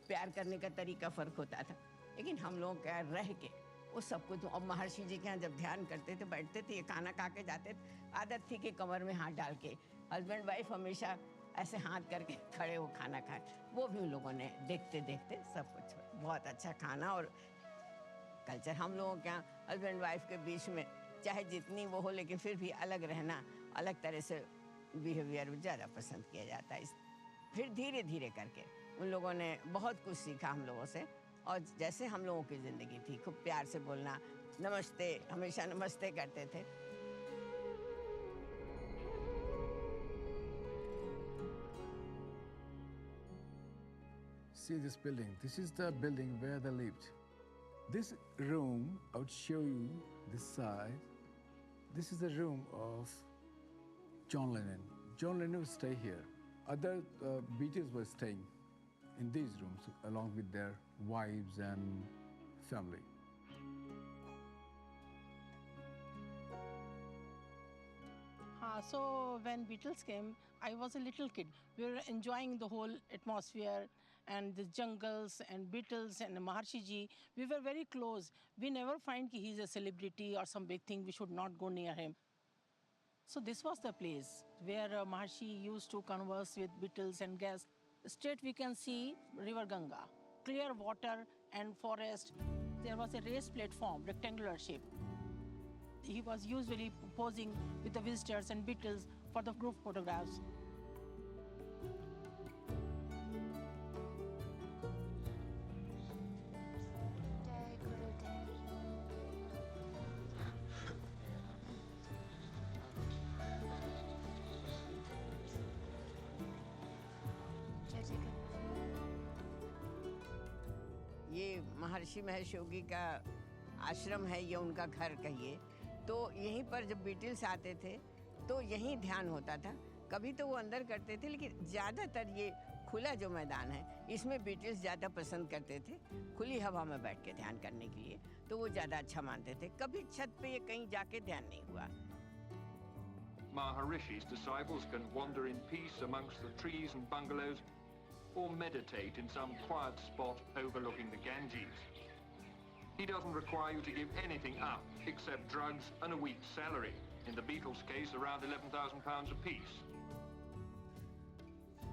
प्यार करने का तरीका फ़र्क होता था, लेकिन हम लोग क्या रह के वो सब कुछ। अब महर्षि जी के यहाँ जब ध्यान करते थे, बैठते थे, ये खाना खा के जाते थे, आदत थी कि कमर में हाथ डाल के हस्बैंड वाइफ हमेशा ऐसे हाथ करके खड़े हो खाना खाए। वो भी उन लोगों ने देखते देखते सब कुछ। बहुत अच्छा खाना और कल्चर। हम लोगों के यहाँ हस्बैंड वाइफ के बीच में चाहे जितनी वो हो, लेकिन फिर भी अलग रहना, अलग तरह से बिहेवियर ज़्यादा पसंद किया जाता है। फिर धीरे धीरे करके उन लोगों ने बहुत कुछ सीखा हम लोगों से। और जैसे हम लोगों की ज़िंदगी थी, खूब प्यार से बोलना, नमस्ते, हमेशा नमस्ते करते थे। See this building. This is the building where they lived. This room, I would show you this side. This is the room of John Lennon. John Lennon would stay here. Other Beatles were staying in these rooms along with their wives and family. So when Beatles came, I was a little kid. We were enjoying the whole atmosphere and the jungles and Beatles and Maharshi ji. We were very close. We never find he's a celebrity or some big thing. We should not go near him. So this was the place where Maharshi used to converse with Beatles and guests. Straight we can see River Ganga, clear water and forest. There was a raised platform, rectangular shape. He was usually posing with the visitors and Beatles for the group photographs. ये महर्षि महेश योगी का आश्रम है, ये उनका घर कहिए। तो यहीं पर जब बीटल्स आते थे तो यहीं ध्यान होता था। कभी तो वो अंदर करते थे, लेकिन ज़्यादातर ये खुला जो मैदान है, इसमें बीटल्स ज़्यादा पसंद करते थे खुली हवा में बैठ के ध्यान करने के लिए। तो वो ज़्यादा अच्छा मानते थे। कभी छत पे ये कहीं जाके ध्यान नहीं हुआ। Maharishi's disciples can wander in peace amongst the trees and bungalows or meditate in some quiet spot overlooking the Ganges. He doesn't require you to give anything up except drugs and a week's salary. In the Beatles' case, around £11,000 apiece.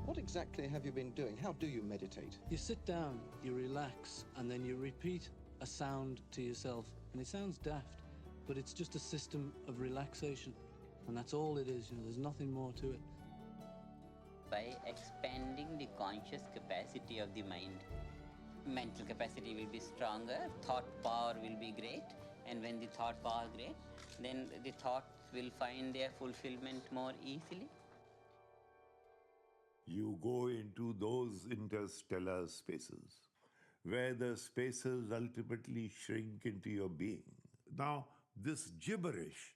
What exactly have you been doing? How do you meditate? You sit down, you relax, and then you repeat a sound to yourself. And it sounds daft, but it's just a system of relaxation. And that's all it is, there's nothing more to it. By expanding the conscious capacity of the mind, mental capacity will be stronger, thought power will be great, and when the thought power is great, then the thoughts will find their fulfillment more easily. You go into those interstellar spaces, where the spaces ultimately shrink into your being. Now, this gibberish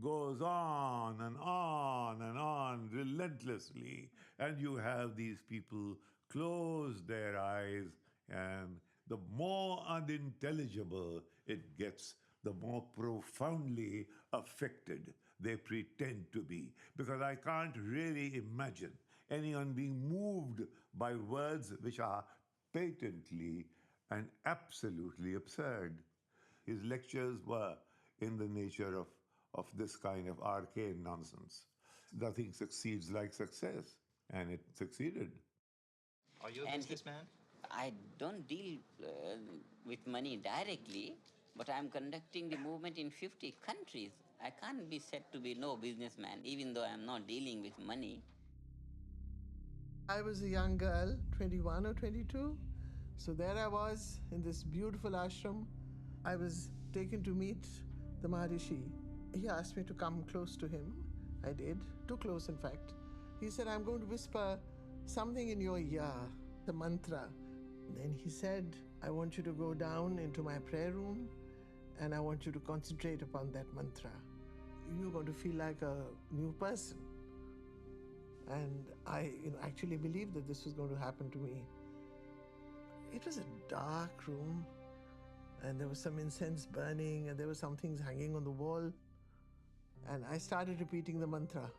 goes on and on and on relentlessly, and you have these people close their eyes, and the more unintelligible it gets, the more profoundly affected they pretend to be. Because I can't really imagine anyone being moved by words which are patently and absolutely absurd. His lectures were in the nature of this kind of arcane nonsense. Nothing succeeds like success, and it succeeded. Are you a businessman? I don't deal with money directly, but I'm conducting the movement in 50 countries. I can't be said to be no businessman, even though I'm not dealing with money. I was a young girl, 21 or 22. So there I was in this beautiful ashram. I was taken to meet the Maharishi. He asked me to come close to him. I did, too close in fact. He said, I'm going to whisper something in your ear, the mantra. Then he said, I want you to go down into my prayer room and I want you to concentrate upon that mantra. You're going to feel like a new person. And I actually believed that this was going to happen to me. It was a dark room, and there was some incense burning, and there were some things hanging on the wall. And I started repeating the mantra.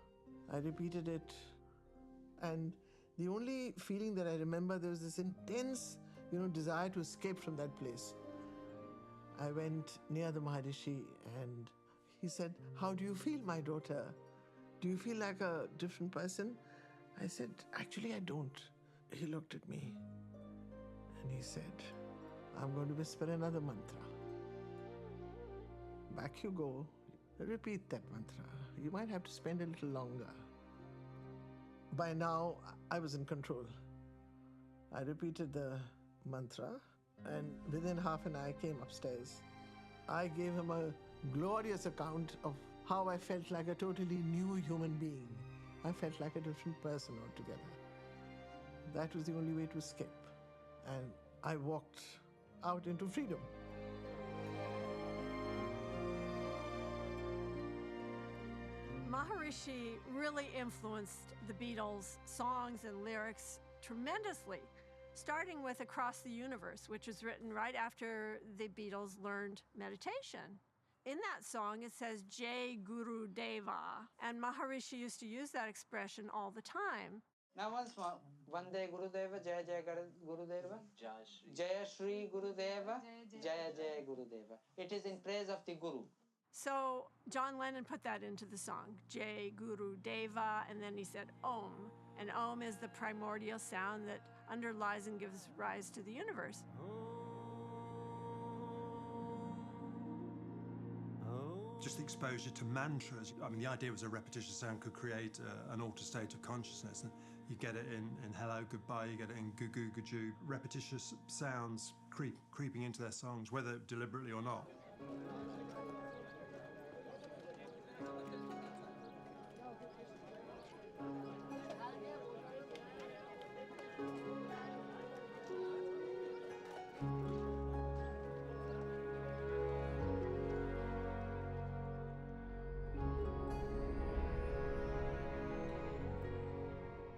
I repeated it, and the only feeling that I remember, there was this intense, desire to escape from that place. I went near the Maharishi, and he said, how do you feel, my daughter? Do you feel like a different person? I said, actually, I don't. He looked at me and he said, I'm going to whisper another mantra. Back you go. Repeat that mantra. You might have to spend a little longer. By now, I was in control. I repeated the mantra, and within half an hour, I came upstairs. I gave him a glorious account of how I felt like a totally new human being. I felt like a different person altogether. That was the only way to escape. And I walked out into freedom. Maharishi really influenced the Beatles' songs and lyrics tremendously, starting with Across the Universe, which was written right after the Beatles learned meditation. In that song, it says, Jai Guru Deva, and Maharishi used to use that expression all the time. Now once more, Vande Gurudeva, Jaya Jaya Gurudeva, Jaya Shri Gurudeva, Jaya Jaya Gurudeva. It is in praise of the Guru. So John Lennon put that into the song, Jai Guru Deva, and then he said Om. And Om is the primordial sound that underlies and gives rise to the universe. Just the exposure to mantras. I mean, the idea was a repetitious sound could create an altered state of consciousness. And you get it in hello, goodbye, you get it in goo-goo, goo-goo. Repetitious sounds creeping into their songs, whether deliberately or not.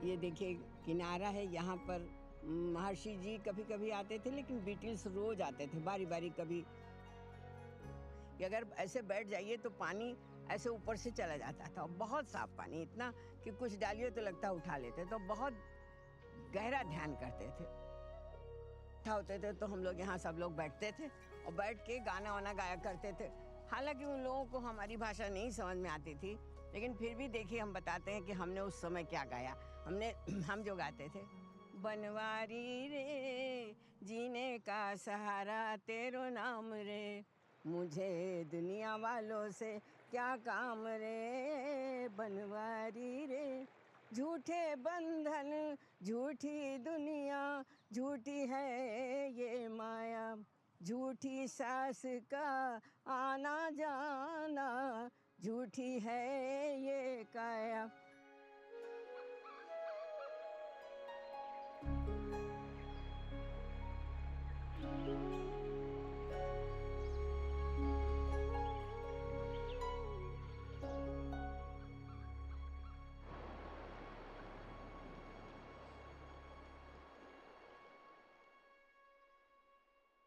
ये देखिए किनारा है, यहाँ पर महर्षि जी कभी कभी आते थे, लेकिन बीटल्स रोज आते थे बारी बारी। कभी कि अगर ऐसे बैठ जाइए तो पानी ऐसे ऊपर से चला जाता था, बहुत साफ पानी, इतना कि कुछ डालिए तो लगता उठा लेते। तो बहुत गहरा ध्यान करते थे। होते थे तो हम लोग यहाँ सब लोग बैठते थे और बैठ के गाना वाना गाया करते थे। हालांकि उन लोगों को हमारी भाषा नहीं समझ में आती थी, लेकिन फिर भी देखिए हम बताते हैं कि हमने उस समय क्या गाया। हम जो गाते थे, बनवारी रे जीने का सहारा तेरो नाम रे, मुझे दुनिया वालों से क्या काम रे, बनवारी रे। झूठे बंधन झूठी दुनिया, झूठी है ये माया, झूठी सास का आना जाना, झूठी है ये काया।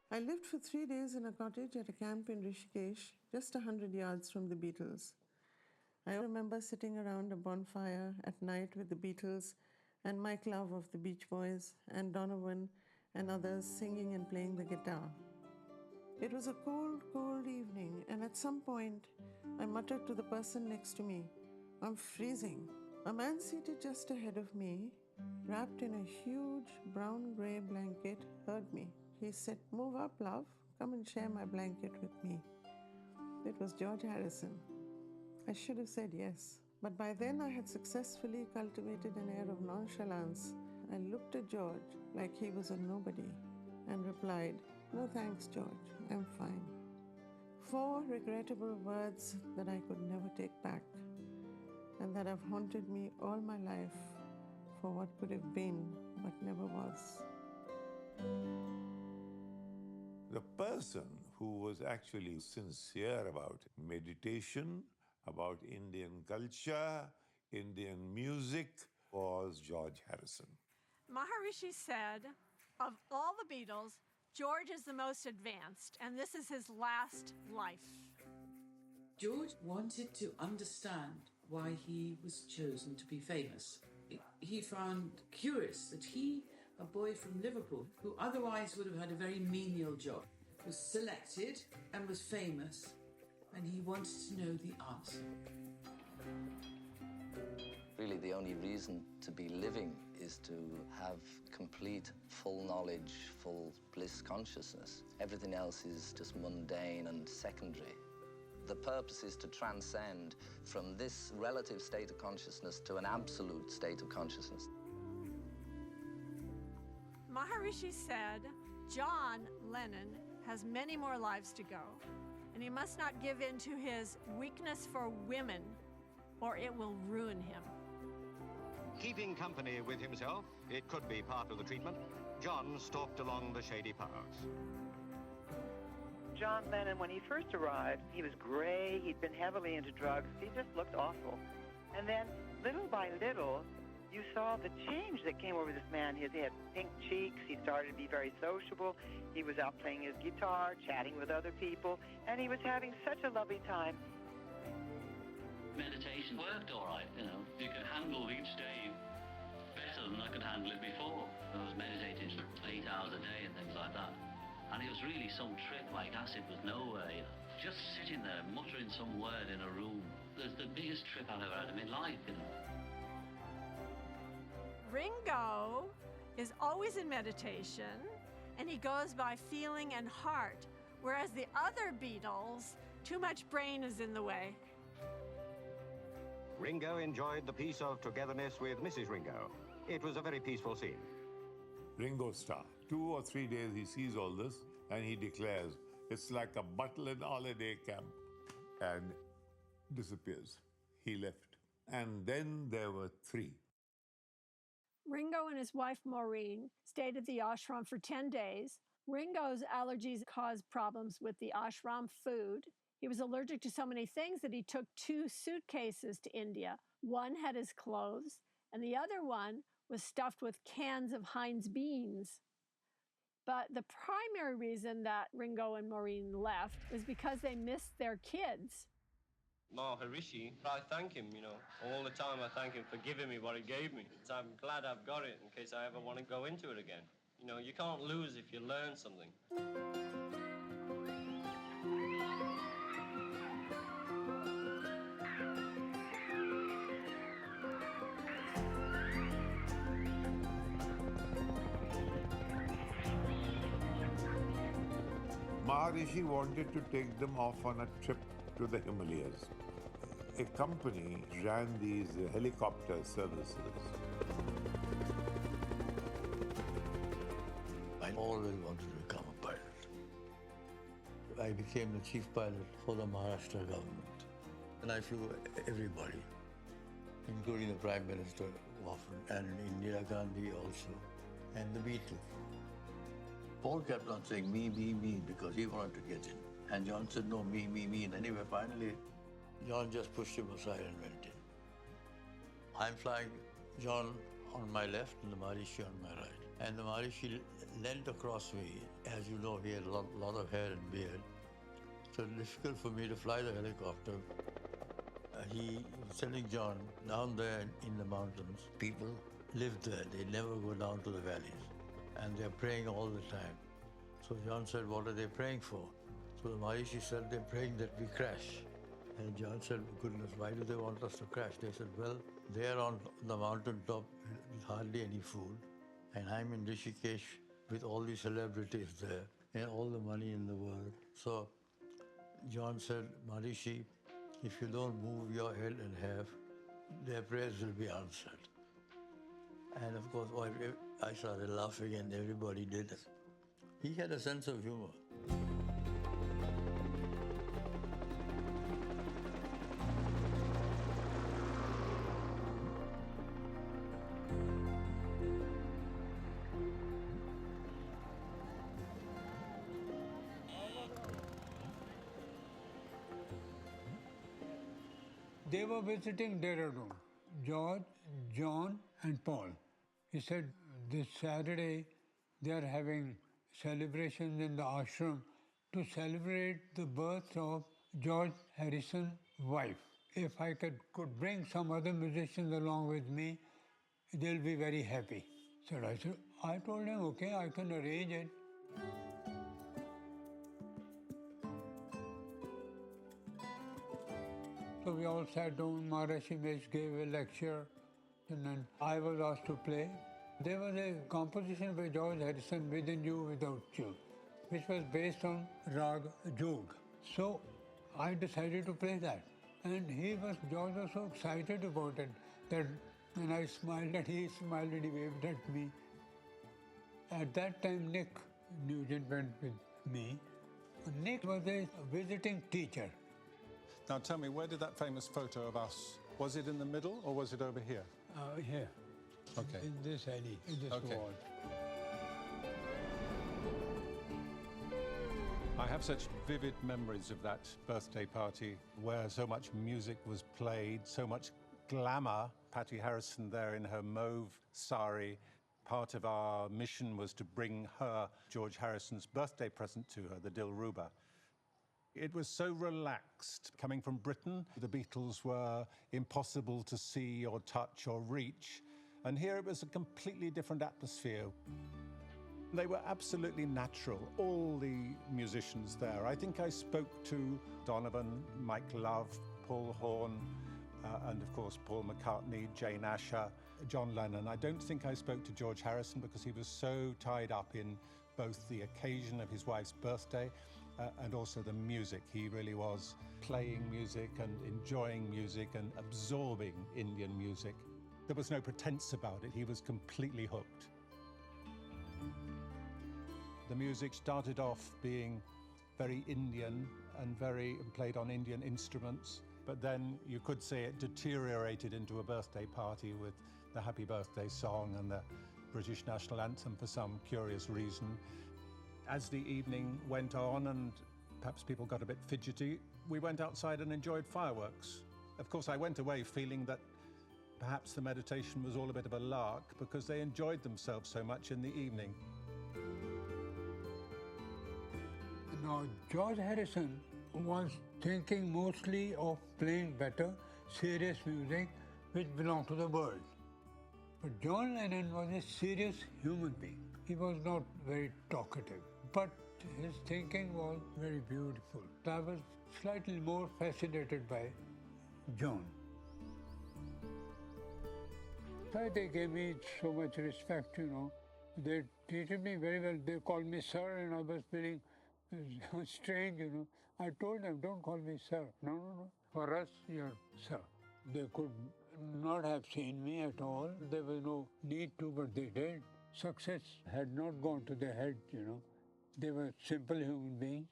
I lived for 3 days in a cottage at a camp in Rishikesh, just 100 yards from the Beatles. I remember sitting around a bonfire at night with the Beatles and Mike Love of the Beach Boys and Donovan and others singing and playing the guitar. It was a cold, cold evening, and at some point, I muttered to the person next to me, "I'm freezing." A man seated just ahead of me, wrapped in a huge brown-gray blanket, heard me. He said, "Move up, love. Come and share my blanket with me." It was George Harrison. I should have said yes, but by then I had successfully cultivated an air of nonchalance. I looked at George like he was a nobody and replied, "No thanks, George, I'm fine." 4 regrettable words that I could never take back and that have haunted me all my life for what could have been but never was. The person who was actually sincere about meditation, about Indian culture, Indian music, was George Harrison. Maharishi said, of all the Beatles, George is the most advanced, and this is his last life. George wanted to understand why he was chosen to be famous. He found curious that he, a boy from Liverpool, who otherwise would have had a very menial job, was selected and was famous, and he wanted to know the answer. Really, the only reason to be living is to have complete, full knowledge, full bliss consciousness. Everything else is just mundane and secondary. The purpose is to transcend from this relative state of consciousness to an absolute state of consciousness. Maharishi said, John Lennon has many more lives to go, and he must not give in to his weakness for women, or it will ruin him. Keeping company with himself, it could be part of the treatment, John stalked along the shady paths. John Lennon, when he first arrived, he was gray, he'd been heavily into drugs, he just looked awful. And then, little by little, you saw the change that came over this man. He had pink cheeks, he started to be very sociable, he was out playing his guitar, chatting with other people, and he was having such a lovely time. Meditation worked all right, you know. You could handle each day better than I could handle it before. I was meditating for 8 hours a day and things like that. And it was really some trip, like acid was nowhere, you know. Just sitting there, muttering some word in a room. It was the biggest trip I've ever had in my life, you know. Ringo is always in meditation, and he goes by feeling and heart, whereas the other Beatles, too much brain is in the way. Ringo enjoyed the peace of togetherness with Mrs. Ringo. It was a very peaceful scene. Ringo Starr. 2 or 3 days he sees all this and he declares it's like a butler in holiday camp and disappears. He left. And then there were 3. Ringo and his wife Maureen stayed at the ashram for 10 days. Ringo's allergies caused problems with the ashram food. He was allergic to so many things that he took 2 suitcases to India. One had his clothes, and the other one was stuffed with cans of Heinz beans. But the primary reason that Ringo and Maureen left was because they missed their kids. Maharishi, I thank him, you know. All the time I thank him for giving me what he gave me. So I'm glad I've got it in case I ever want to go into it again. You know, you can't lose if you learn something. Maharishi wanted to take them off on a trip to the Himalayas. A company ran these helicopter services. I always wanted to become a pilot. I became the chief pilot for the Maharashtra government. And I flew everybody, including the Prime Minister often, and Indira Gandhi also, and the Beatles. Paul kept on saying, me, because he wanted to get in. And John said, no, me. And anyway, finally, John just pushed him aside and went in. I'm flying John on my left and the Maharishi on my right. And the Maharishi leant across me. As you know, he had a lot of hair and beard. So difficult for me to fly the helicopter. He was telling John, down there in the mountains, people live there. They never go down to the valleys. And they're praying all the time. So John said, what are they praying for? So the Maharishi said, they're praying that we crash. And John said, goodness, why do they want us to crash? They said, well, they're on the mountain top with hardly any food. And I'm in Rishikesh with all these celebrities there and all the money in the world. So John said, Maharishi, if you don't move your head and half, their prayers will be answered. And of course, I started laughing and everybody did. He had a sense of humor. They were visiting Dehradun, George, John and Paul. He said this Saturday they are having celebrations in the ashram to celebrate the birth of George Harrison's wife. If I could bring some other musicians along with me, they'll be very happy. So I told him, okay, I can arrange it. So we all sat down, Maharishi Mesh gave a lecture, and then I was asked to play. There was a composition by George Harrison, Within You, Without You, which was based on Rag Jog. So I decided to play that. And George was so excited about it that when I smiled and he smiled and he waved at me. At that time, Nick Nugent went with me. Nick was a visiting teacher. Now tell me, where did that famous photo of us, was it in the middle or was it over here? Here. Okay. In this alley, in this wall. I have such vivid memories of that birthday party where so much music was played, so much glamour. Patty Harrison there in her mauve sari. Part of our mission was to bring her George Harrison's birthday present to her, the Dilruba. It was so relaxed. Coming from Britain, the Beatles were impossible to see or touch or reach. And here it was a completely different atmosphere. They were absolutely natural, all the musicians there. I think I spoke to Donovan, Mike Love, Paul Horn, and of course Paul McCartney, Jane Asher, John Lennon. I don't think I spoke to George Harrison because he was so tied up in both the occasion of his wife's birthday and also the music. He really was playing music and enjoying music and absorbing Indian music. There was no pretense about it. He was completely hooked. The music started off being very Indian and played on Indian instruments, but then you could say it deteriorated into a birthday party with the Happy Birthday song and the British national anthem for some curious reason. As the evening went on and perhaps people got a bit fidgety, we went outside and enjoyed fireworks. Of course, I went away feeling that perhaps the meditation was all a bit of a lark because they enjoyed themselves so much in the evening. Now, George Harrison was thinking mostly of playing better, serious music which belonged to the world. But John Lennon was a serious human being. He was not very talkative, but his thinking was very beautiful. I was slightly more fascinated by John. They gave me so much respect, you know. They treated me very well. They called me sir, and I was feeling strange, you know. I told them, don't call me sir. No. For us, you're sir. They could not have seen me at all. There was no need to, but they did. Success had not gone to their head, you know. They were simple human beings.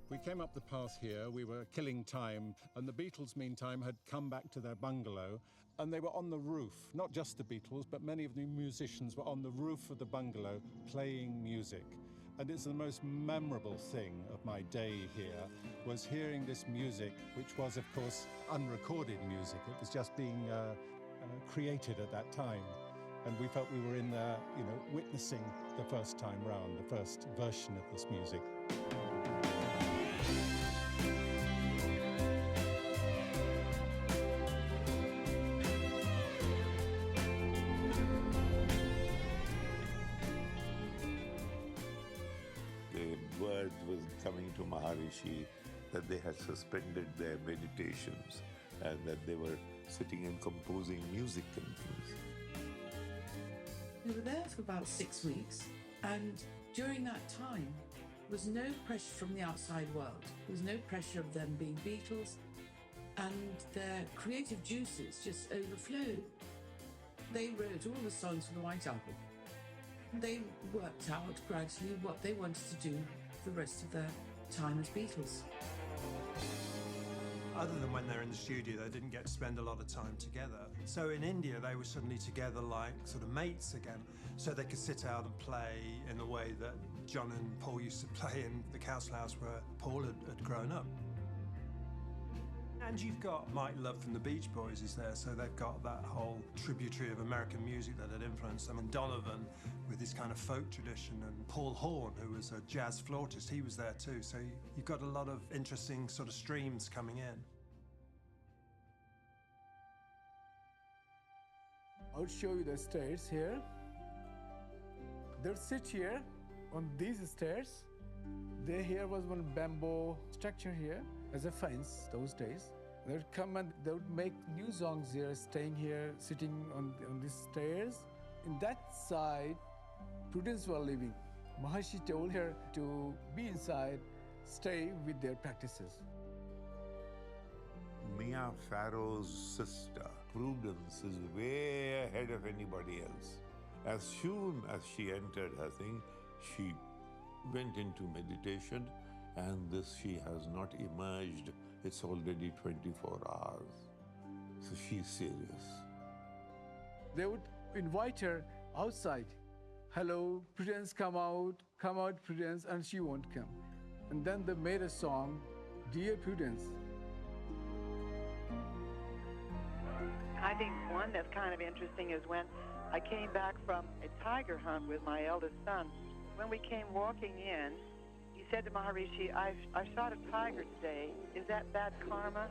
We came up the path here, we were killing time, and the Beatles, meantime, had come back to their bungalow, and they were on the roof. Not just the Beatles, but many of the musicians were on the roof of the bungalow playing music. And it's the most memorable thing of my day here, was hearing this music, which was, of course, unrecorded music. It was just being created at that time. And we felt we were in there, witnessing the first time round, the first version of this music. The word was coming to Maharishi that they had suspended their meditations and that they were sitting and composing music and things. We were there for about 6 weeks, and during that time, there was no pressure from the outside world. There was no pressure of them being Beatles, and their creative juices just overflowed. They wrote all the songs for the White Album. They worked out gradually what they wanted to do for the rest of their time as Beatles. Other than when they're in the studio, they didn't get to spend a lot of time together. So in India, they were suddenly together like sort of mates again, so they could sit out and play in the way that John and Paul used to play in the council house where Paul had grown up. And you've got Mike Love from the Beach Boys is there, so they've got that whole tributary of American music that had influenced them. And Donovan with his kind of folk tradition, and Paul Horn, who was a jazz flautist, he was there too. So you've got a lot of interesting sort of streams coming in. I'll show you the stairs here. They'll sit here on these stairs. Here was one bamboo structure here as a fence those days. They'd come and they would make new songs here, staying here, sitting on these stairs. In that side, Prudence were living. Maharishi told her to be inside, stay with their practices. Mia Farrow's sister, Prudence, is way ahead of anybody else. As soon as she entered her thing, she went into meditation, and she has not emerged. It's already 24 hours. So she's serious. They would invite her outside. Hello, Prudence, come out, Prudence, and she won't come. And then they made a song, Dear Prudence. I think one that's kind of interesting is when I came back from a tiger hunt with my eldest son. When we came walking in, he said to Maharishi, I shot a tiger today. Is that bad karma?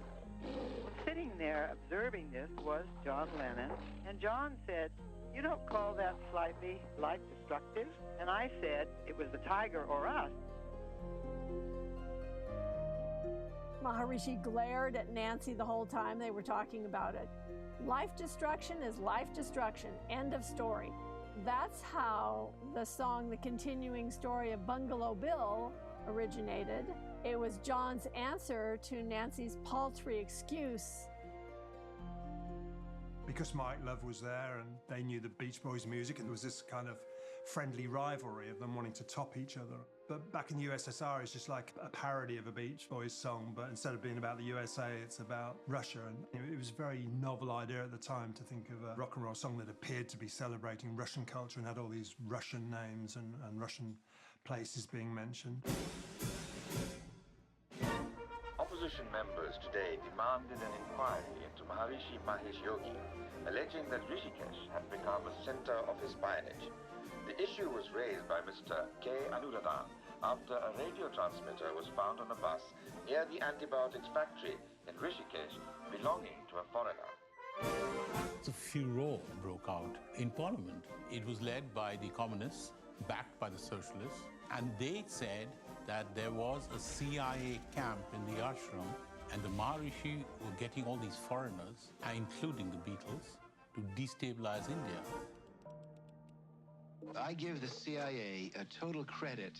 Sitting there observing this was John Lennon. And John said, you don't call that slightly life-destructive? And I said, it was the tiger or us. Maharishi glared at Nancy the whole time they were talking about it. Life destruction is life destruction. End of story. That's how the song, The Continuing Story of Bungalow Bill, originated. It was John's answer to Nancy's paltry excuse. Because Mike Love was there and they knew the Beach Boys music, and there was this kind of friendly rivalry of them wanting to top each other. But back in the USSR, it's just like a parody of a Beach Boys song, but instead of being about the USA, it's about Russia. And it was a very novel idea at the time to think of a rock and roll song that appeared to be celebrating Russian culture and had all these Russian names and Russian places being mentioned. Opposition members today demanded an inquiry into Maharishi Mahesh Yogi, alleging that Rishikesh had become a center of his spionage. The issue was raised by Mr. K. Anuradhan after a radio transmitter was found on a bus near the antibiotics factory in Rishikesh belonging to a foreigner. The furor broke out in Parliament. It was led by the communists, backed by the socialists, and they said that there was a CIA camp in the ashram, and the Maharishi were getting all these foreigners, including the Beatles, to destabilize India. I give the CIA a total credit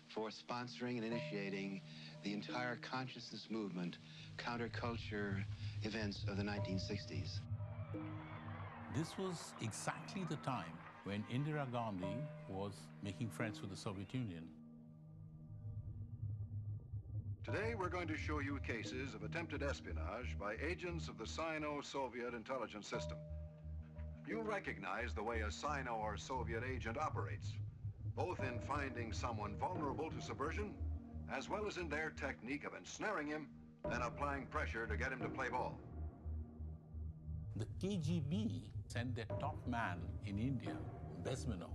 for sponsoring and initiating the entire consciousness movement, counterculture events of the 1960s. This was exactly the time when Indira Gandhi was making friends with the Soviet Union. Today we're going to show you cases of attempted espionage by agents of the Sino-Soviet intelligence system. You'll recognize the way a Sino or Soviet agent operates, both in finding someone vulnerable to subversion, as well as in their technique of ensnaring him and applying pressure to get him to play ball. The KGB sent their top man in India, Bezmenov,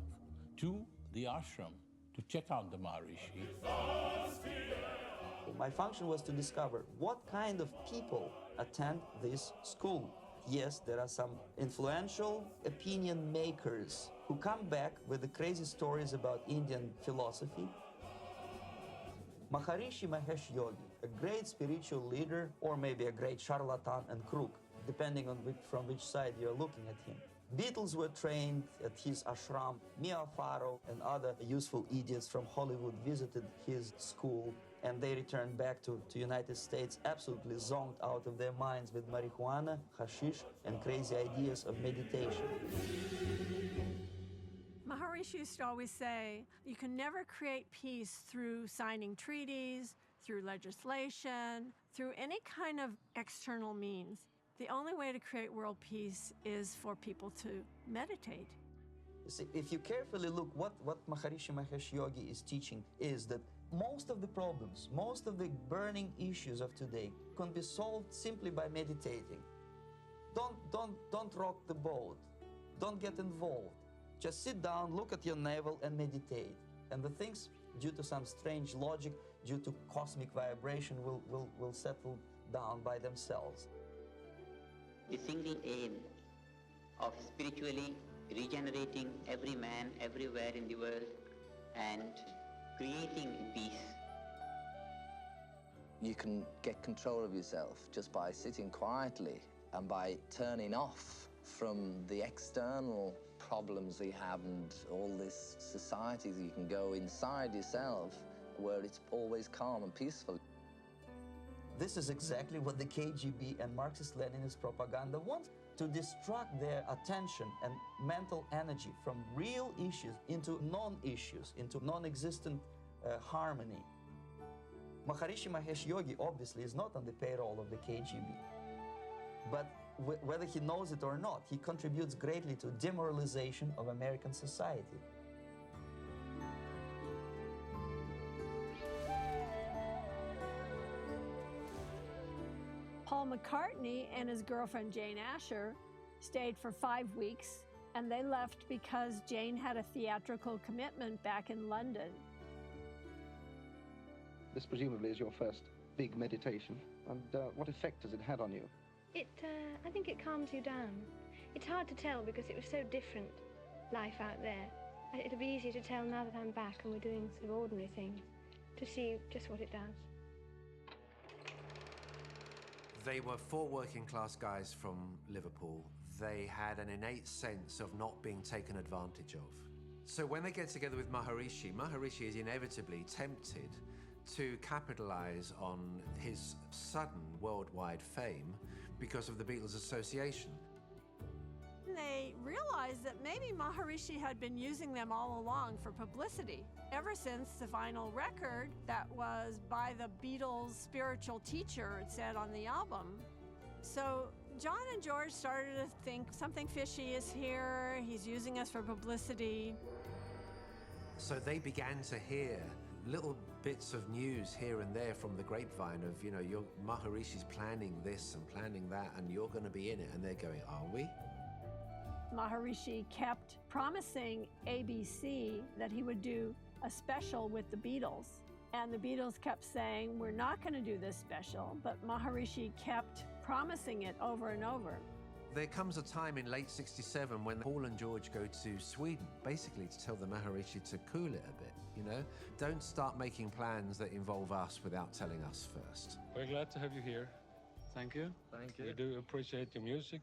to the ashram to check out the Maharishi. My function was to discover what kind of people attend this school. Yes, there are some influential opinion makers who come back with the crazy stories about Indian philosophy. Maharishi Mahesh Yogi, a great spiritual leader, or maybe a great charlatan and crook, depending on from which side you're looking at him. Beatles were trained at his ashram. Mia Farrow and other useful idiots from Hollywood visited his school, and they returned back to United States absolutely zonked out of their minds with marijuana, hashish, and crazy ideas of meditation. Maharishi used to always say, you can never create peace through signing treaties, through legislation, through any kind of external means. The only way to create world peace is for people to meditate. You see, if you carefully look, what Maharishi Mahesh Yogi is teaching is that most of the problems, most of the burning issues of today can be solved simply by meditating. Don't rock the boat. Don't get involved. Just sit down, look at your navel, and meditate. And the things, due to some strange logic, due to cosmic vibration, will settle down by themselves. The single aim of spiritually regenerating every man everywhere in the world and creating peace. You can get control of yourself just by sitting quietly and by turning off from the external problems you have and all this society. You can go inside yourself where it's always calm and peaceful. This is exactly what the KGB and Marxist-Leninist propaganda wants, to distract their attention and mental energy from real issues into non-issues, into non-existent harmony. Maharishi Mahesh Yogi obviously is not on the payroll of the KGB. But whether he knows it or not, he contributes greatly to demoralization of American society. Paul McCartney and his girlfriend Jane Asher stayed for 5 weeks, and they left because Jane had a theatrical commitment back in London. This presumably is your first big meditation, and what effect has it had on you? I think it calms you down. It's hard to tell because it was so different, life out there. It'll be easier to tell now that I'm back and we're doing sort of ordinary things, to see just what it does. They were 4 working-class guys from Liverpool. They had an innate sense of not being taken advantage of. So when they get together with Maharishi, Maharishi is inevitably tempted to capitalize on his sudden worldwide fame because of the Beatles association. They realized that maybe Maharishi had been using them all along for publicity, ever since the vinyl record that was by the Beatles' spiritual teacher, it said on the album. So John and George started to think something fishy is here, he's using us for publicity. So they began to hear little bits of news here and there from the grapevine of, your Maharishi's planning this and planning that, and you're going to be in it. And they're going, are we? Maharishi kept promising ABC that he would do a special with the Beatles. And the Beatles kept saying, we're not going to do this special, but Maharishi kept promising it over and over. There comes a time in late '67 when Paul and George go to Sweden, basically to tell the Maharishi to cool it a bit, Don't start making plans that involve us without telling us first. We're glad to have you here. Thank you. Thank you. We do appreciate your music,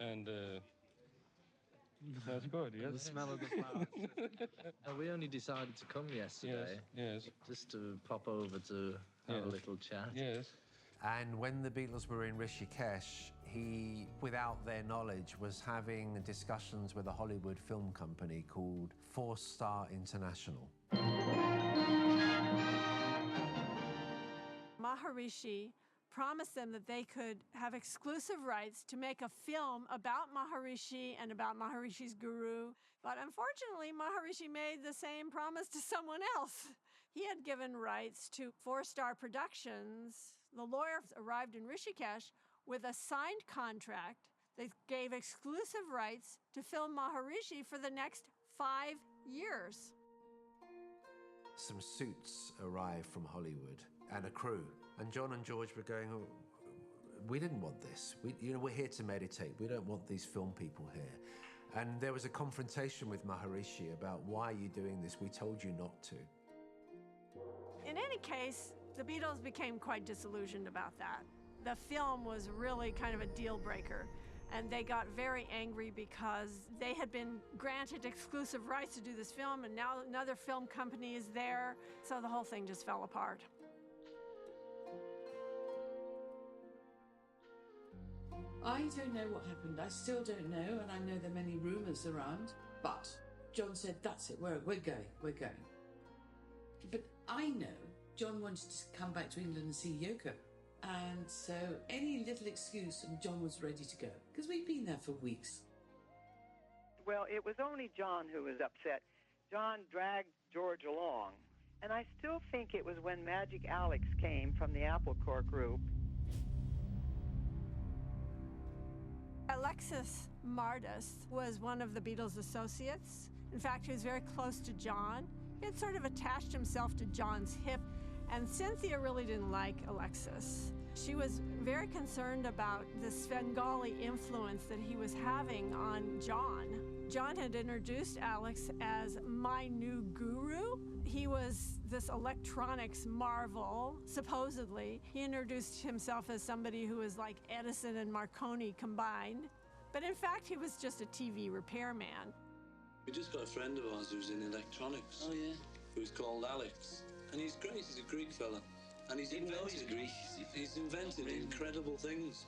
and that's good, yes? The smell of the flowers. We only decided to come yesterday. Yes. Just to pop over to have a little chat. Yes. And when the Beatles were in Rishikesh, he, without their knowledge, was having discussions with a Hollywood film company called 4-Star International. Maharishi promised them that they could have exclusive rights to make a film about Maharishi and about Maharishi's guru. But unfortunately, Maharishi made the same promise to someone else. He had given rights to 4-Star Productions. The lawyer arrived in Rishikesh with a signed contract They gave exclusive rights to film Maharishi for the next 5 years. Some suits arrived from Hollywood and a crew. And John and George were going, oh, we didn't want this. We're here to meditate. We don't want these film people here. And there was a confrontation with Maharishi about, why are you doing this? We told you not to. In any case, the Beatles became quite disillusioned about that. The film was really kind of a deal breaker. And they got very angry because they had been granted exclusive rights to do this film, and now another film company is there. So the whole thing just fell apart. I don't know what happened. I still don't know, and I know there are many rumours around. But John said, that's it, we're going. But I know John wanted to come back to England and see Yoko. And so any little excuse, and John was ready to go, because we'd been there for weeks. Well, it was only John who was upset. John dragged George along. And I still think it was when Magic Alex came from the Apple Corps group. Alexis Mardis was one of the Beatles' associates. In fact, he was very close to John. He had sort of attached himself to John's hip, and Cynthia really didn't like Alexis. She was very concerned about the Svengali influence that he was having on John. John had introduced Alex as my new guru. He was this electronics marvel, supposedly. He introduced himself as somebody who was like Edison and Marconi combined. But in fact, he was just a TV repairman. We just got a friend of ours who's in electronics. Oh, yeah? Who's called Alex. And he's great. He's a Greek fella. And he's invented incredible things.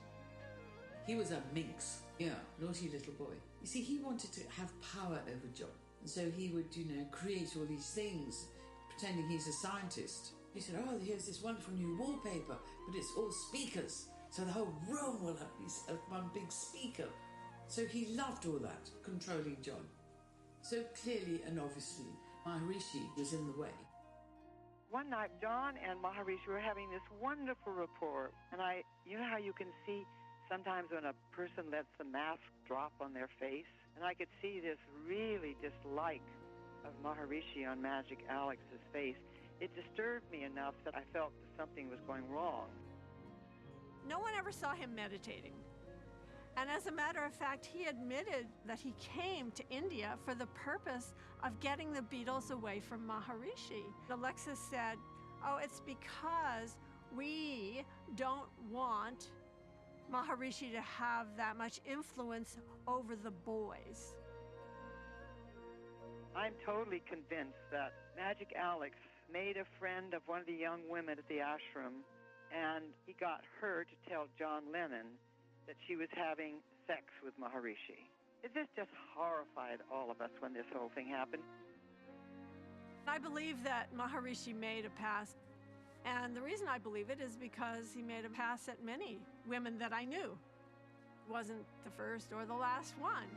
He was a minx. Yeah, naughty little boy. You see, he wanted to have power over John. And so he would, create all these things, pretending he's a scientist. He said, oh, here's this wonderful new wallpaper, but it's all speakers. So the whole room will have one big speaker. So he loved all that, controlling John. So clearly and obviously, Maharishi was in the way. One night, John and Maharishi were having this wonderful rapport. And you know how you can see sometimes when a person lets the mask drop on their face? And I could see this really dislike of Maharishi on Magic Alex's face. It disturbed me enough that I felt that something was going wrong. No one ever saw him meditating. And as a matter of fact, he admitted that he came to India for the purpose of getting the Beatles away from Maharishi. Alexis said, oh, it's because we don't want Maharishi to have that much influence over the boys. I'm totally convinced that Magic Alex made a friend of one of the young women at the ashram, and he got her to tell John Lennon that she was having sex with Maharishi. This just horrified all of us when this whole thing happened. I believe that Maharishi made a pass, and the reason I believe it is because he made a pass at many women that I knew. It wasn't the first or the last one.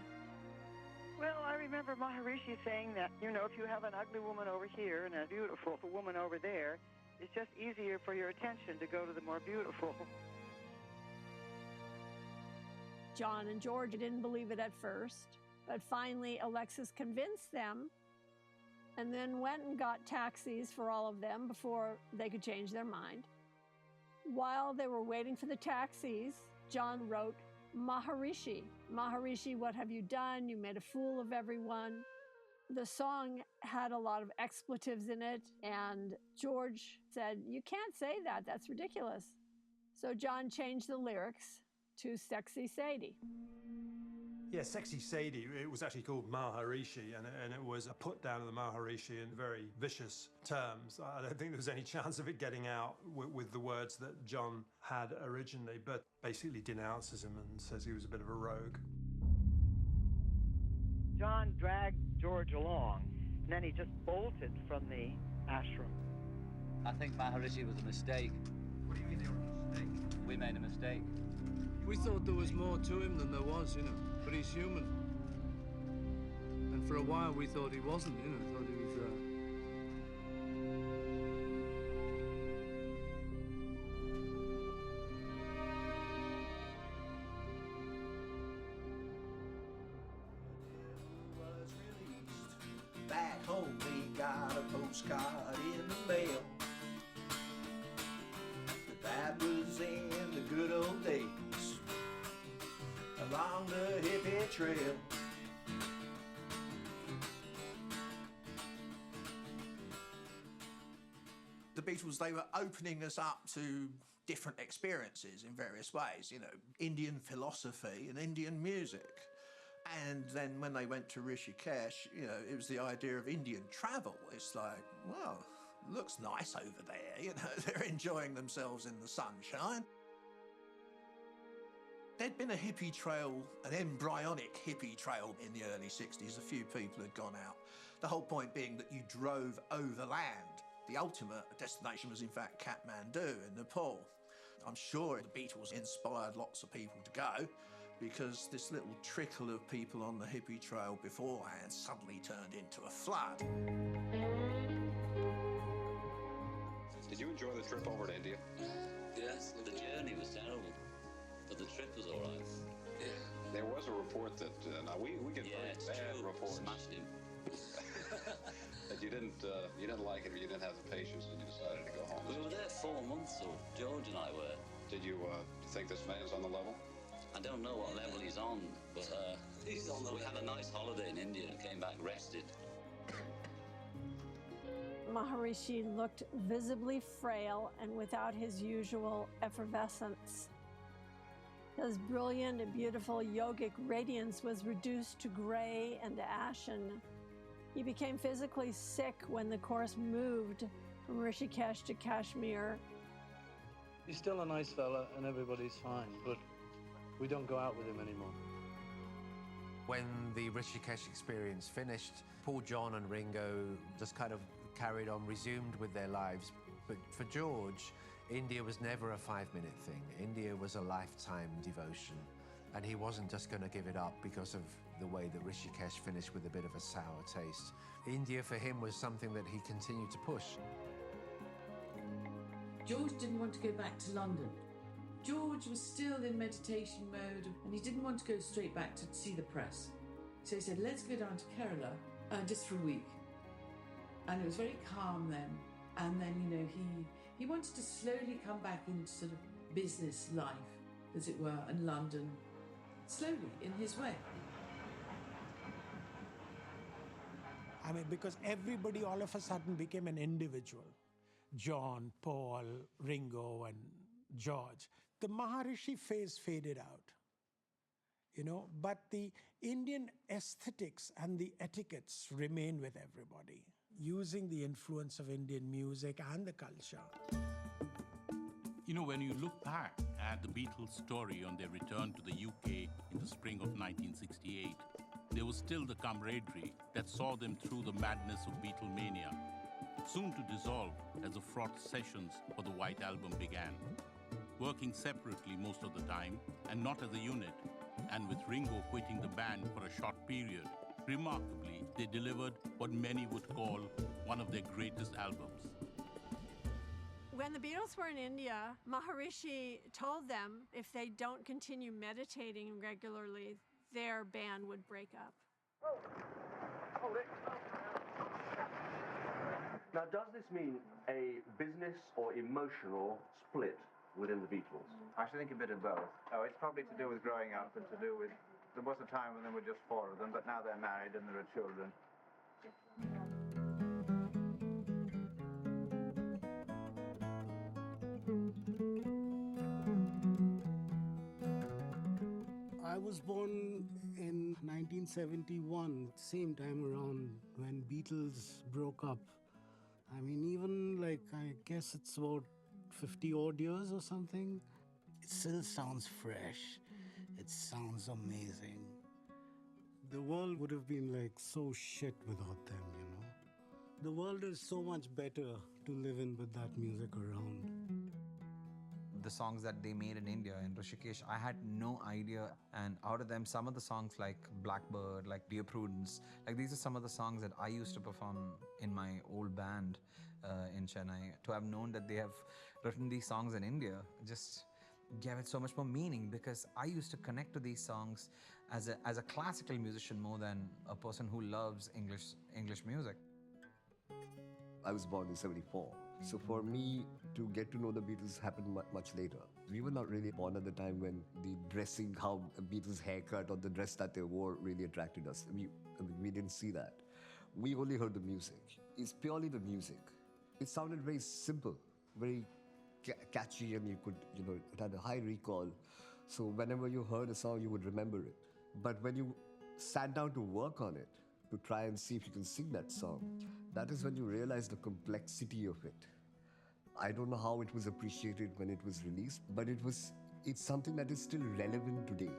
Well, I remember Maharishi saying that, if you have an ugly woman over here and a beautiful woman over there, it's just easier for your attention to go to the more beautiful. John and George didn't believe it at first, but finally Alexis convinced them and then went and got taxis for all of them before they could change their mind. While they were waiting for the taxis, John wrote, Maharishi, Maharishi, what have you done? You made a fool of everyone. The song had a lot of expletives in it, and George said, you can't say that, that's ridiculous. So John changed the lyrics to Sexy Sadie. Yeah, Sexy Sadie, it was actually called Maharishi, and it was a put down of the Maharishi in very vicious terms. I don't think there was any chance of it getting out with the words that John had originally, but basically denounces him and says he was a bit of a rogue. John dragged George along, and then he just bolted from the ashram. I think Maharishi was a mistake. What do you mean they were a mistake? We made a mistake. We thought there was more to him than there was, but he's human. And for a while we thought he wasn't, thought he was... fail. But that was in the good old days, along the hippie trail. The Beatles, they were opening us up to different experiences in various ways, you know, Indian philosophy and Indian music. And then when they went to Rishikesh, you know, it was the idea of Indian travel. It's like, well, looks nice over there, you know, they're enjoying themselves in the sunshine. There'd been a hippie trail, an embryonic hippie trail in the early 60s. A few people had gone out. The whole point being that you drove overland. The ultimate destination was, in fact, Kathmandu in Nepal. I'm sure the Beatles inspired lots of people to go, because this little trickle of people on the hippie trail beforehand suddenly turned into a flood. Did you enjoy the trip over to India? Yes, the journey was terrible, but the trip was all right. Yeah. There was a report that, now we get very bad reports. Smashed him. That you didn't like it, or you didn't have the patience, and you decided to go home. We were there 4 months, so George and I were. Did you think this man's on the level? I don't know what level he's on, but he's on the. We had a nice holiday in India and came back rested. Maharishi looked visibly frail and without his usual effervescence. His brilliant and beautiful yogic radiance was reduced to gray and ashen. He became physically sick when the course moved from Rishikesh to Kashmir. He's still a nice fella and everybody's fine, but we don't go out with him anymore. When the Rishikesh experience finished, Paul, John and Ringo just kind of carried on, resumed with their lives. But for George, India was never a 5-minute thing. India was a lifetime devotion. And he wasn't just going to give it up because of the way that Rishikesh finished with a bit of a sour taste. India for him was something that he continued to push. George didn't want to go back to London. George was still in meditation mode and he didn't want to go straight back to see the press. So he said, let's go down to Kerala just for a week. And it was very calm then. And then, you know, he wanted to slowly come back into sort of business life, as it were, in London, slowly, in his way. I mean, because everybody all of a sudden became an individual. John, Paul, Ringo, and George. The Maharishi phase faded out, you know, but the Indian aesthetics and the etiquettes remain with everybody, using the influence of Indian music and the culture. You know, when you look back at the Beatles' story on their return to the UK in the spring of 1968, there was still the camaraderie that saw them through the madness of Beatlemania, soon to dissolve as the fraught sessions for the White Album began. Working separately most of the time and not as a unit, and with Ringo quitting the band for a short period, remarkably, they delivered what many would call one of their greatest albums. When the Beatles were in India, Maharishi told them if they don't continue meditating regularly, their band would break up. Now, does this mean a business or emotional split within the Beatles? I should think a bit of both. Oh, it's probably to do with growing up and to do with, there was a time when there were just 4 of them, but now they're married and there are children. I was born in 1971, same time around when Beatles broke up. I mean, even like, I guess it's about 50 odd years or something. It still sounds fresh. It sounds amazing. The world would have been like so shit without them, you know. The world is so much better to live in with that music around. The songs that they made in India, in Rishikesh, I had no idea. And out of them, some of the songs like Blackbird, like Dear Prudence, like these are some of the songs that I used to perform in my old band in Chennai. To have known that they have written these songs in India just gave it so much more meaning, because I used to connect to these songs as a classical musician more than a person who loves English music. I was born in 74. So for me to get to know the Beatles happened much later. We were not really born at the time when the dressing, how a Beatles haircut or the dress that they wore really attracted us. We didn't see that. We only heard the music. It's purely the music. It sounded very simple, very catchy, and it had a high recall. So whenever you heard a song, you would remember it. But when you sat down to work on it, to try and see if you can sing that song, that is when you realize the complexity of it. I don't know how it was appreciated when it was released, but it's something that is still relevant today.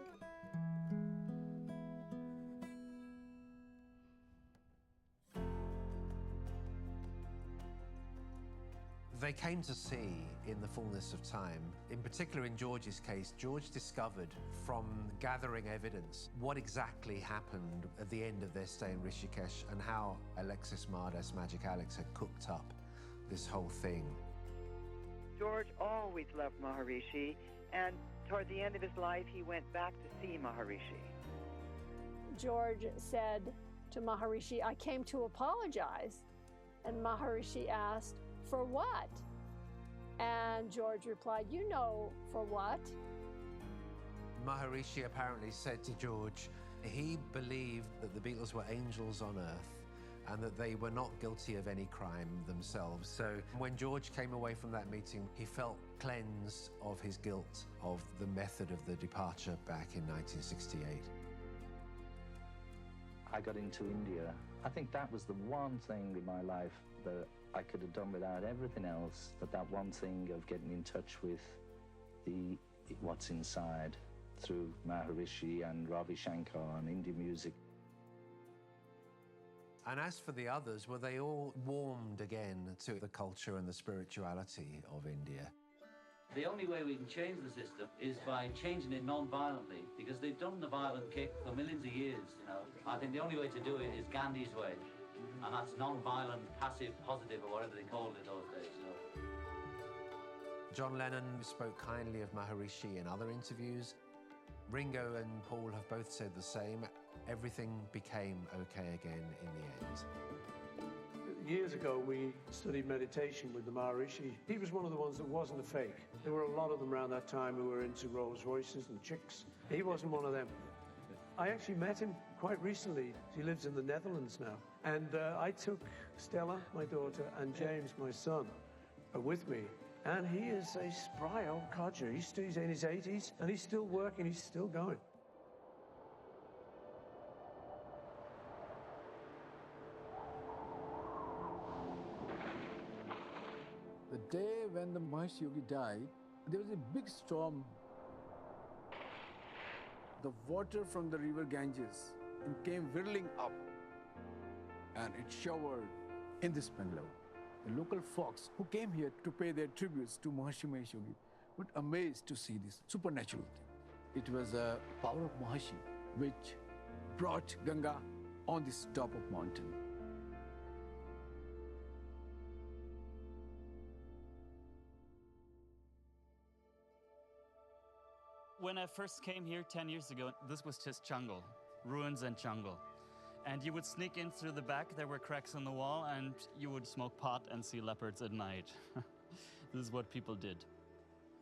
They came to see in the fullness of time. In particular, in George's case, George discovered from gathering evidence what exactly happened at the end of their stay in Rishikesh and how Alexis Mardas, Magic Alex, had cooked up this whole thing. George always loved Maharishi, and toward the end of his life, he went back to see Maharishi. George said to Maharishi, "I came to apologize." And Maharishi asked, "For what?" And George replied, "You know for what." Maharishi apparently said to George he believed that the Beatles were angels on earth and that they were not guilty of any crime themselves. So when George came away from that meeting, he felt cleansed of his guilt of the method of the departure back in 1968. I got into India. I think that was the one thing in my life that I could have done without everything else, but that one thing of getting in touch with what's inside through Maharishi and Ravi Shankar and Indian music. And as for the others, well, they all warmed again to the culture and the spirituality of India. The only way we can change the system is by changing it non-violently, because they've done the violent kick for millions of years, you know. I think the only way to do it is Gandhi's way, and that's non-violent, passive, positive, or whatever they called it those days, you know. John Lennon spoke kindly of Maharishi in other interviews. Ringo and Paul have both said the same. Everything became okay again in the end. Years ago, we studied meditation with the Maharishi. He was one of the ones that wasn't a fake. There were a lot of them around that time who were into Rolls Royces and chicks. He wasn't one of them. I actually met him quite recently. He lives in the Netherlands now. And I took Stella, my daughter, and James, my son, with me. And he is a spry old codger. He's in his 80s, and he's still working, he's still going. The day when the Maharishi Yogi died, there was a big storm. The water from the river Ganges came whirling up, and it showered in this bungalow. The local folks who came here to pay their tributes to Maharishi Mahesh Yogi were amazed to see this supernatural thing. It was a power of Maharishi which brought Ganga on this top of mountain. When I first came here 10 years ago, this was just jungle, ruins and jungle. And you would sneak in through the back, there were cracks in the wall, and you would smoke pot and see leopards at night. This is what people did.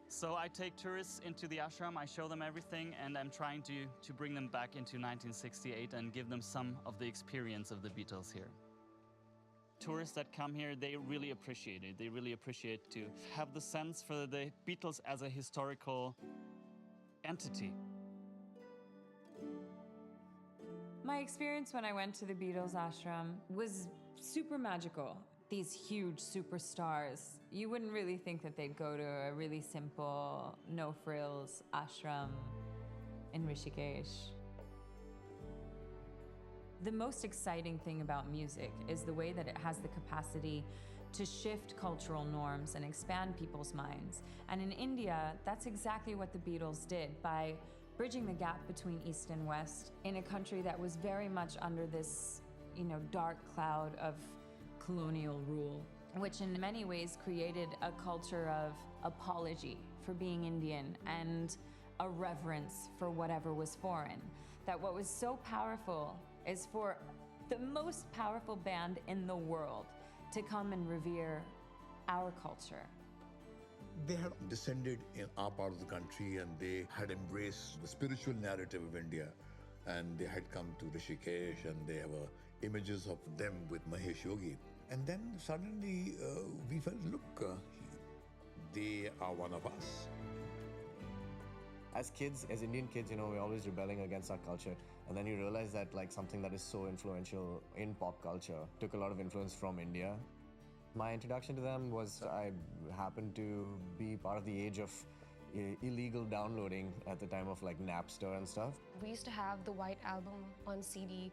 So I take tourists into the ashram, I show them everything, and I'm trying to bring them back into 1968 and give them some of the experience of the Beatles here. Tourists that come here, they really appreciate it. They really appreciate to have the sense for the Beatles as a historical entity. My experience when I went to the Beatles ashram was super magical. These huge superstars, you wouldn't really think that they'd go to a really simple, no-frills ashram in Rishikesh. The most exciting thing about music is the way that it has the capacity to shift cultural norms and expand people's minds. And in India, that's exactly what the Beatles did by bridging the gap between East and West in a country that was very much under this, dark cloud of colonial rule, which in many ways created a culture of apology for being Indian and a reverence for whatever was foreign. That what was so powerful is for the most powerful band in the world to come and revere our culture. They had descended in our part of the country and they had embraced the spiritual narrative of India. And they had come to Rishikesh and they have images of them with Mahesh Yogi. And then suddenly we felt, look, they are one of us. As kids, as Indian kids, we're always rebelling against our culture. And then you realize that like something that is so influential in pop culture took a lot of influence from India. My introduction to them was I happened to be part of the age of illegal downloading at the time of like Napster and stuff. We used to have the White Album on CD.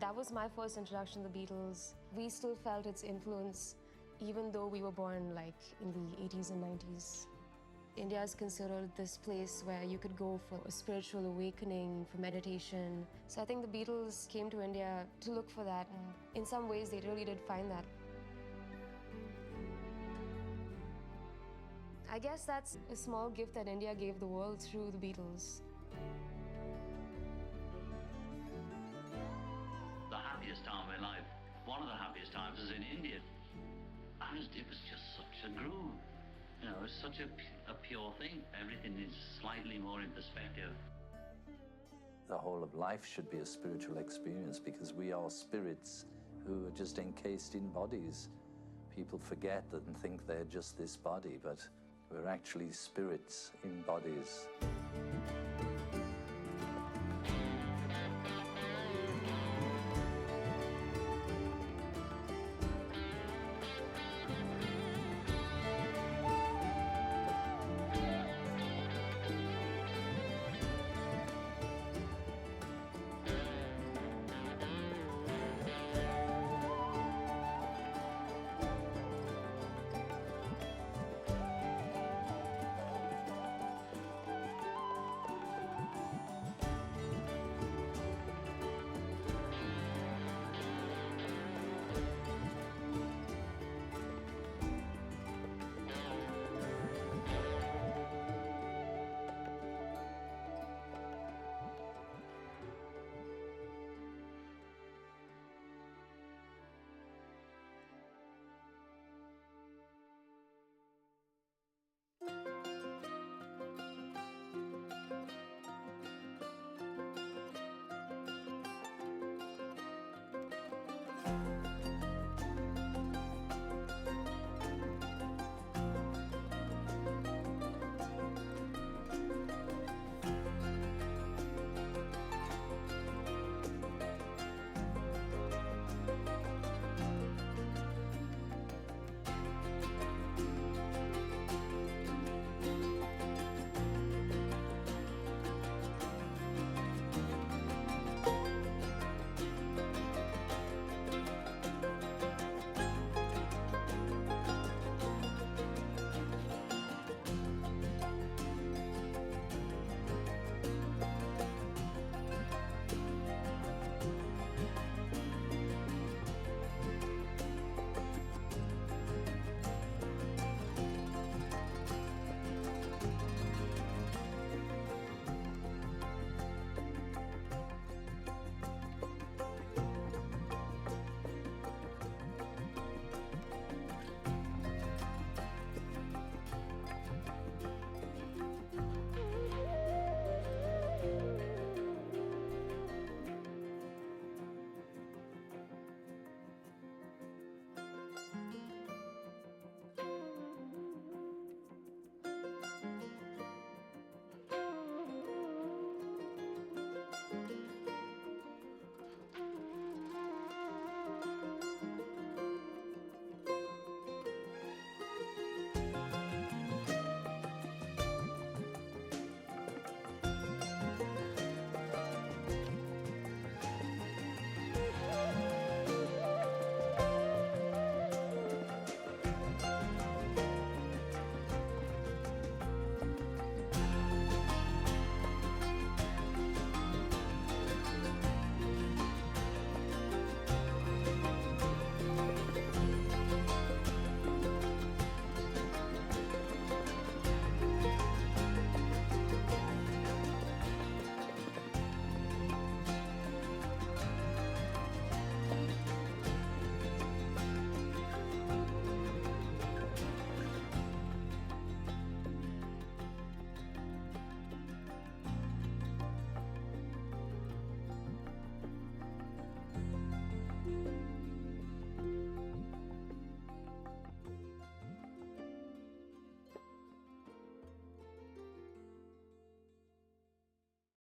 That was my first introduction to the Beatles. We still felt its influence even though we were born like in the 80s and 90s. India is considered this place where you could go for a spiritual awakening, for meditation. So I think the Beatles came to India to look for that. And in some ways, they really did find that. I guess that's a small gift that India gave the world through the Beatles. The happiest time of my life, one of the happiest times is in India. And it was just such a groove. It's such a pure thing. Everything is slightly more in perspective. The whole of life should be a spiritual experience because we are spirits who are just encased in bodies. People forget that and think they're just this body, but we're actually spirits in bodies.